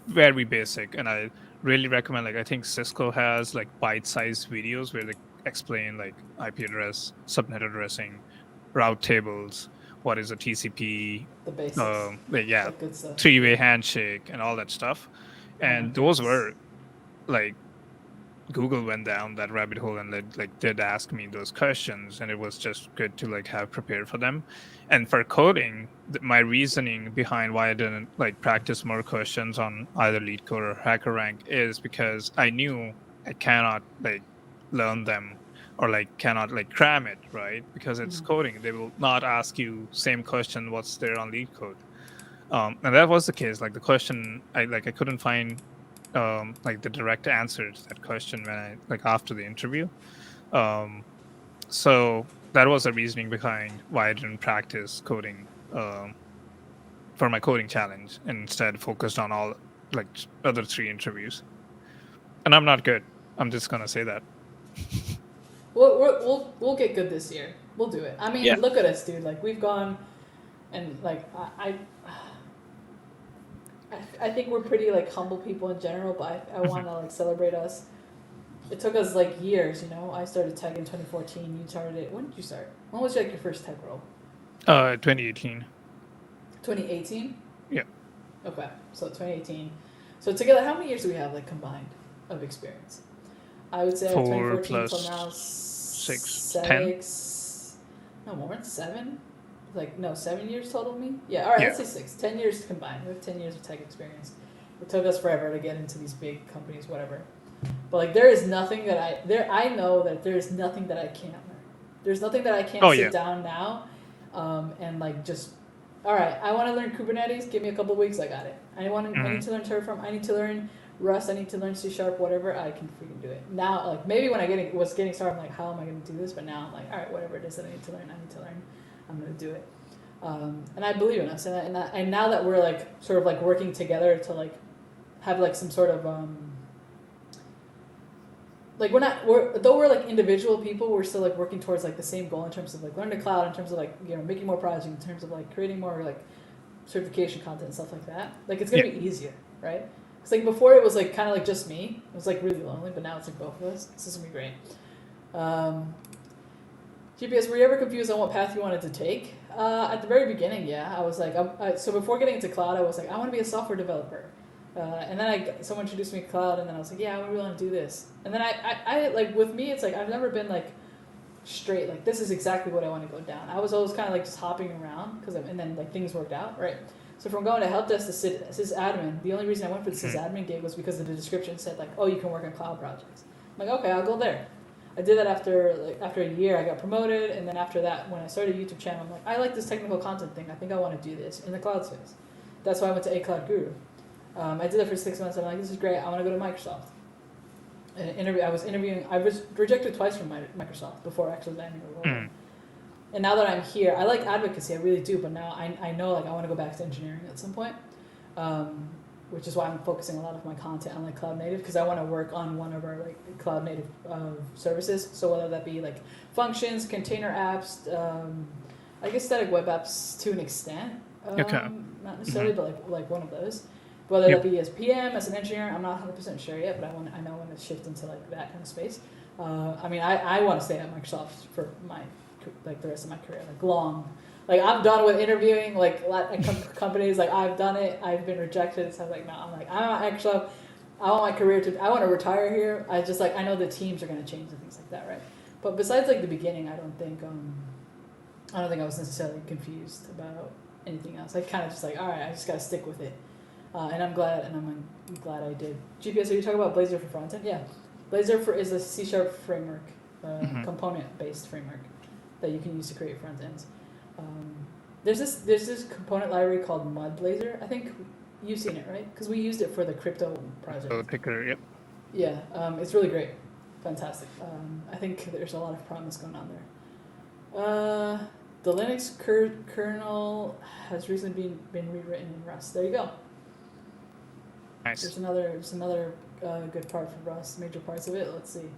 very basic. And I really recommend, like I think Cisco has like bite-sized videos where they explain like IP address, subnet addressing, route tables, what is a TCP, The basics. yeah, That good stuff. 3-way handshake and all that stuff. And those were like, Google went down that rabbit hole and like did ask me those questions, and it was just good to like have prepared for them. And for coding, my reasoning behind why I didn't like practice more questions on either LeetCode or HackerRank is because I knew I cannot like learn them or like cannot like cram it, right? Because it's coding. They will not ask you same question what's there on LeetCode. And that was the case. Like the question, I couldn't find like the direct answer to that question when I like after the interview. So that was the reasoning behind why I didn't practice coding for my coding challenge and instead focused on all like other 3 interviews. And I'm not good. I'm just gonna say that. We'll get good this year. We'll do it. I mean, Yeah. Look at us, dude. Like we've gone, and like I think we're pretty like humble people in general, but I want to like celebrate us. It took us like years, you know. I started tech in 2014. You started it. When did you start? When was like your first tech role? 2018. 2018. Yeah. Okay, so 2018. So together, how many years do we have like combined of experience? I would say 4 2014 plus till now 6, 10. No more than 7. Like no, 7 years total. Me. Yeah. All right. Yeah. Let's say 6. 10 years combined. We have 10 years of tech experience. It took us forever to get into these big companies, whatever. But like, there is nothing that I know that there is nothing that I can't learn. There's nothing that I can't sit down now, and like just, all right, I want to learn Kubernetes. Give me a couple of weeks. I got it. I need to learn Terraform. I need to learn Rust. I need to learn C#. Whatever. I can freaking do it now. Like maybe when I was getting started, I'm like, how am I going to do this? But now I'm like, all right, whatever it is that I need to learn, I'm going to do it. And I believe in us. And now that we're like sort of like working together to like have like some sort of like though we're like individual people, we're still like working towards like the same goal in terms of like learning the cloud, in terms of like, you know, making more projects, in terms of like creating more like certification content and stuff like that. Like it's gonna be easier, right? Because like before it was like kind of like just me. It was like really lonely, but now it's like both of us. This is gonna be great. GPS, were you ever confused on what path you wanted to take? At the very beginning, yeah. I was like, so before getting into cloud, I was like, I want to be a software developer. And then someone introduced me to cloud, and then I was like, yeah, I really want to do this. And then I like, with me, it's like, I've never been like straight, like, this is exactly what I want to go down. I was always kind of like just hopping around, and then like things worked out, right? So from going to help desk to SysAdmin, the only reason I went for the SysAdmin gig was because of the description said like, oh, you can work on cloud projects. I'm like, okay, I'll go there. I did that after a year. I got promoted, and then after that, when I started a YouTube channel, I'm like, I like this technical content thing. I think I want to do this in the cloud space. That's why I went to A Cloud Guru. I did that for 6 months. And I'm like, this is great. I want to go to Microsoft. And I was interviewing. I was rejected twice from Microsoft before actually landing a role. Mm. And now that I'm here, I like advocacy. I really do. But now I know like I want to go back to engineering at some point. Which is why I'm focusing a lot of my content on like cloud native, because I want to work on one of our like cloud native services. So whether that be like functions, container apps, I guess static web apps to an extent, not necessarily, but like one of those. Whether that be as PM, as an engineer, I'm not 100% sure yet, but I know I want to shift into like that kind of space. I mean, I want to stay at Microsoft for my like the rest of my career, like long. Like I'm done with interviewing, like at companies. Like I've done it. I've been rejected. So I'm like, no. I'm actually. I want my career to. I want to retire here. I just like I know the teams are going to change and things like that, right? But besides like the beginning, I don't think I was necessarily confused about anything else. I kind of just like, all right, I just got to stick with it. And I'm glad I did. GPS, are you talking about Blazor for frontend? Yeah, Blazor is a C# framework, component-based framework that you can use to create front ends. There's this component library called Blazor. I think you've seen it, right? Because we used it for the crypto project. Oh, picker, yep. Yeah, it's really great, fantastic. I think there's a lot of promise going on there. The Linux kernel has recently been rewritten in Rust. There you go. Nice. There's another good part for Rust. Major parts of it. Let's see.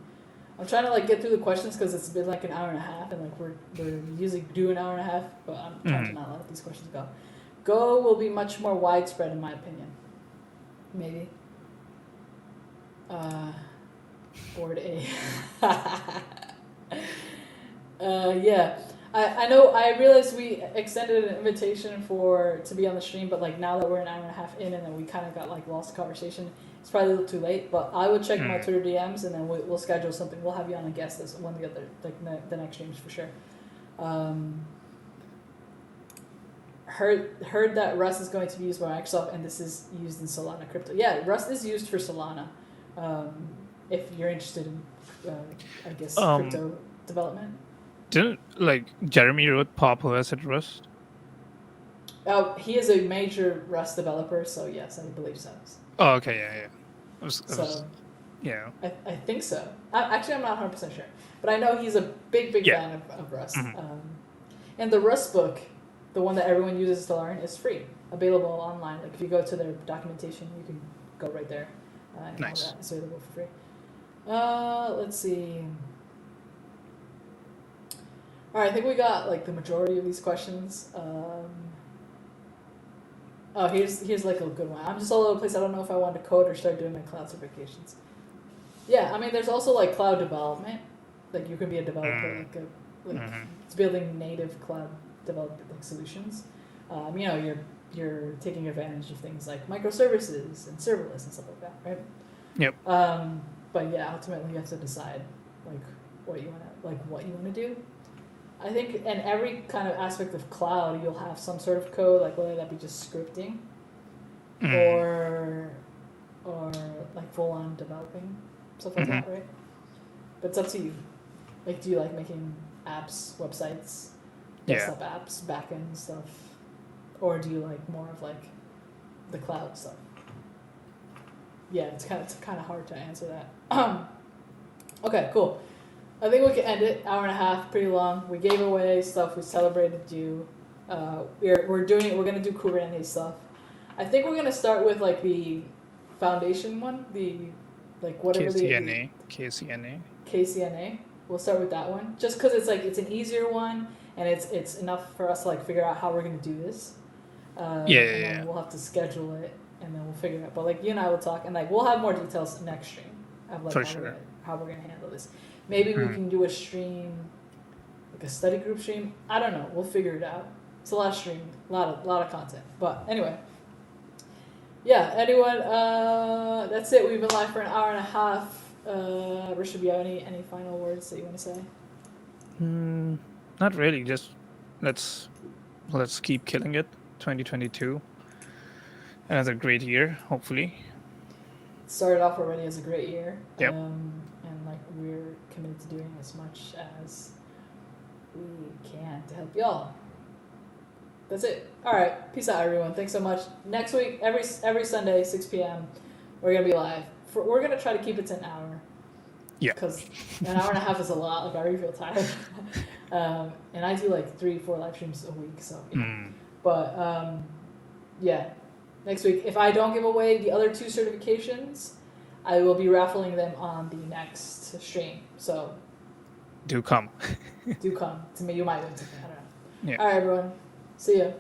I'm trying to like get through the questions because it's been like an hour and a half, and like we're usually do an hour and a half, but I'm trying to not let these questions go. Go will be much more widespread in my opinion. Maybe. Board A. Yeah. I know. I realized we extended an invitation to be on the stream, but like now that we're an hour and a half in, and then we kind of got like lost in conversation. It's probably a little too late, but I will check my Twitter DMs, and then we'll schedule something. We'll have you on a guest as one of the other the next streams for sure. Heard that Rust is going to be used by Microsoft, and this is used in Solana crypto. Yeah, Rust is used for Solana. If you're interested in, I guess, crypto development. Didn't like Jeremy wrote Pop OS at Rust? He is a major Rust developer, so yes, I believe so. Oh, okay, yeah. Yeah. I think so. Actually, I'm not 100% sure, but I know he's a big fan of Rust. And the Rust book, the one that everyone uses to learn, is free, available online. Like if you go to their documentation, you can go right there. And nice. All that is available for free. Let's see. All right, I think we got like the majority of these questions. Here's like a good one. I'm just all over the place. I don't know if I want to code or start doing my cloud certifications. Yeah, I mean, there's also like cloud development. Like you can be a developer, it's building native cloud development like solutions. You know, you're taking advantage of things like microservices and serverless and stuff like that, right? Yep. But yeah, ultimately you have to decide like what you want to do. I think in every kind of aspect of cloud, you'll have some sort of code, like whether that be just scripting or like full-on developing, stuff like that, right? But it's up to you. Like, do you like making apps, websites, desktop apps, backend stuff? Or do you like more of like the cloud stuff? Yeah, it's kind of hard to answer that. Okay, cool. I think we can end it. Hour and a half, pretty long. We gave away stuff. We celebrated you. We're gonna do Kubernetes stuff. I think we're gonna start with like the foundation one, the like whatever KCNA. We'll start with that one, just because it's an easier one, and it's enough for us to like figure out how we're gonna do this. Then we'll have to schedule it, and then we'll figure it out. But like you and I will talk, and like we'll have more details next stream of like how we're gonna handle this. Maybe we can do a stream, like a study group stream. I don't know. We'll figure it out. It's a lot of stream, a lot of content. But anyway, yeah. Anyone? That's it. We've been live for an hour and a half. Rishab, you have any final words that you want to say? Not really. Just let's keep killing it. 2022. Another great year, hopefully. Started off already as a great year. Yep. And like we're committed to doing as much as we can to help y'all. That's it. All right. Peace out, everyone. Thanks so much. Next week, every Sunday, 6 p.m., we're going to be live. We're going to try to keep it to an hour. Yeah. Because an hour and a half is a lot. Like, I already feel tired. And I do like 3-4 live streams a week. So, yeah. But, yeah. Next week, if I don't give away the other 2 certifications, I will be raffling them on the next stream. So do come. do come. To me, you might win something. I don't know. Yeah. All right, everyone. See ya.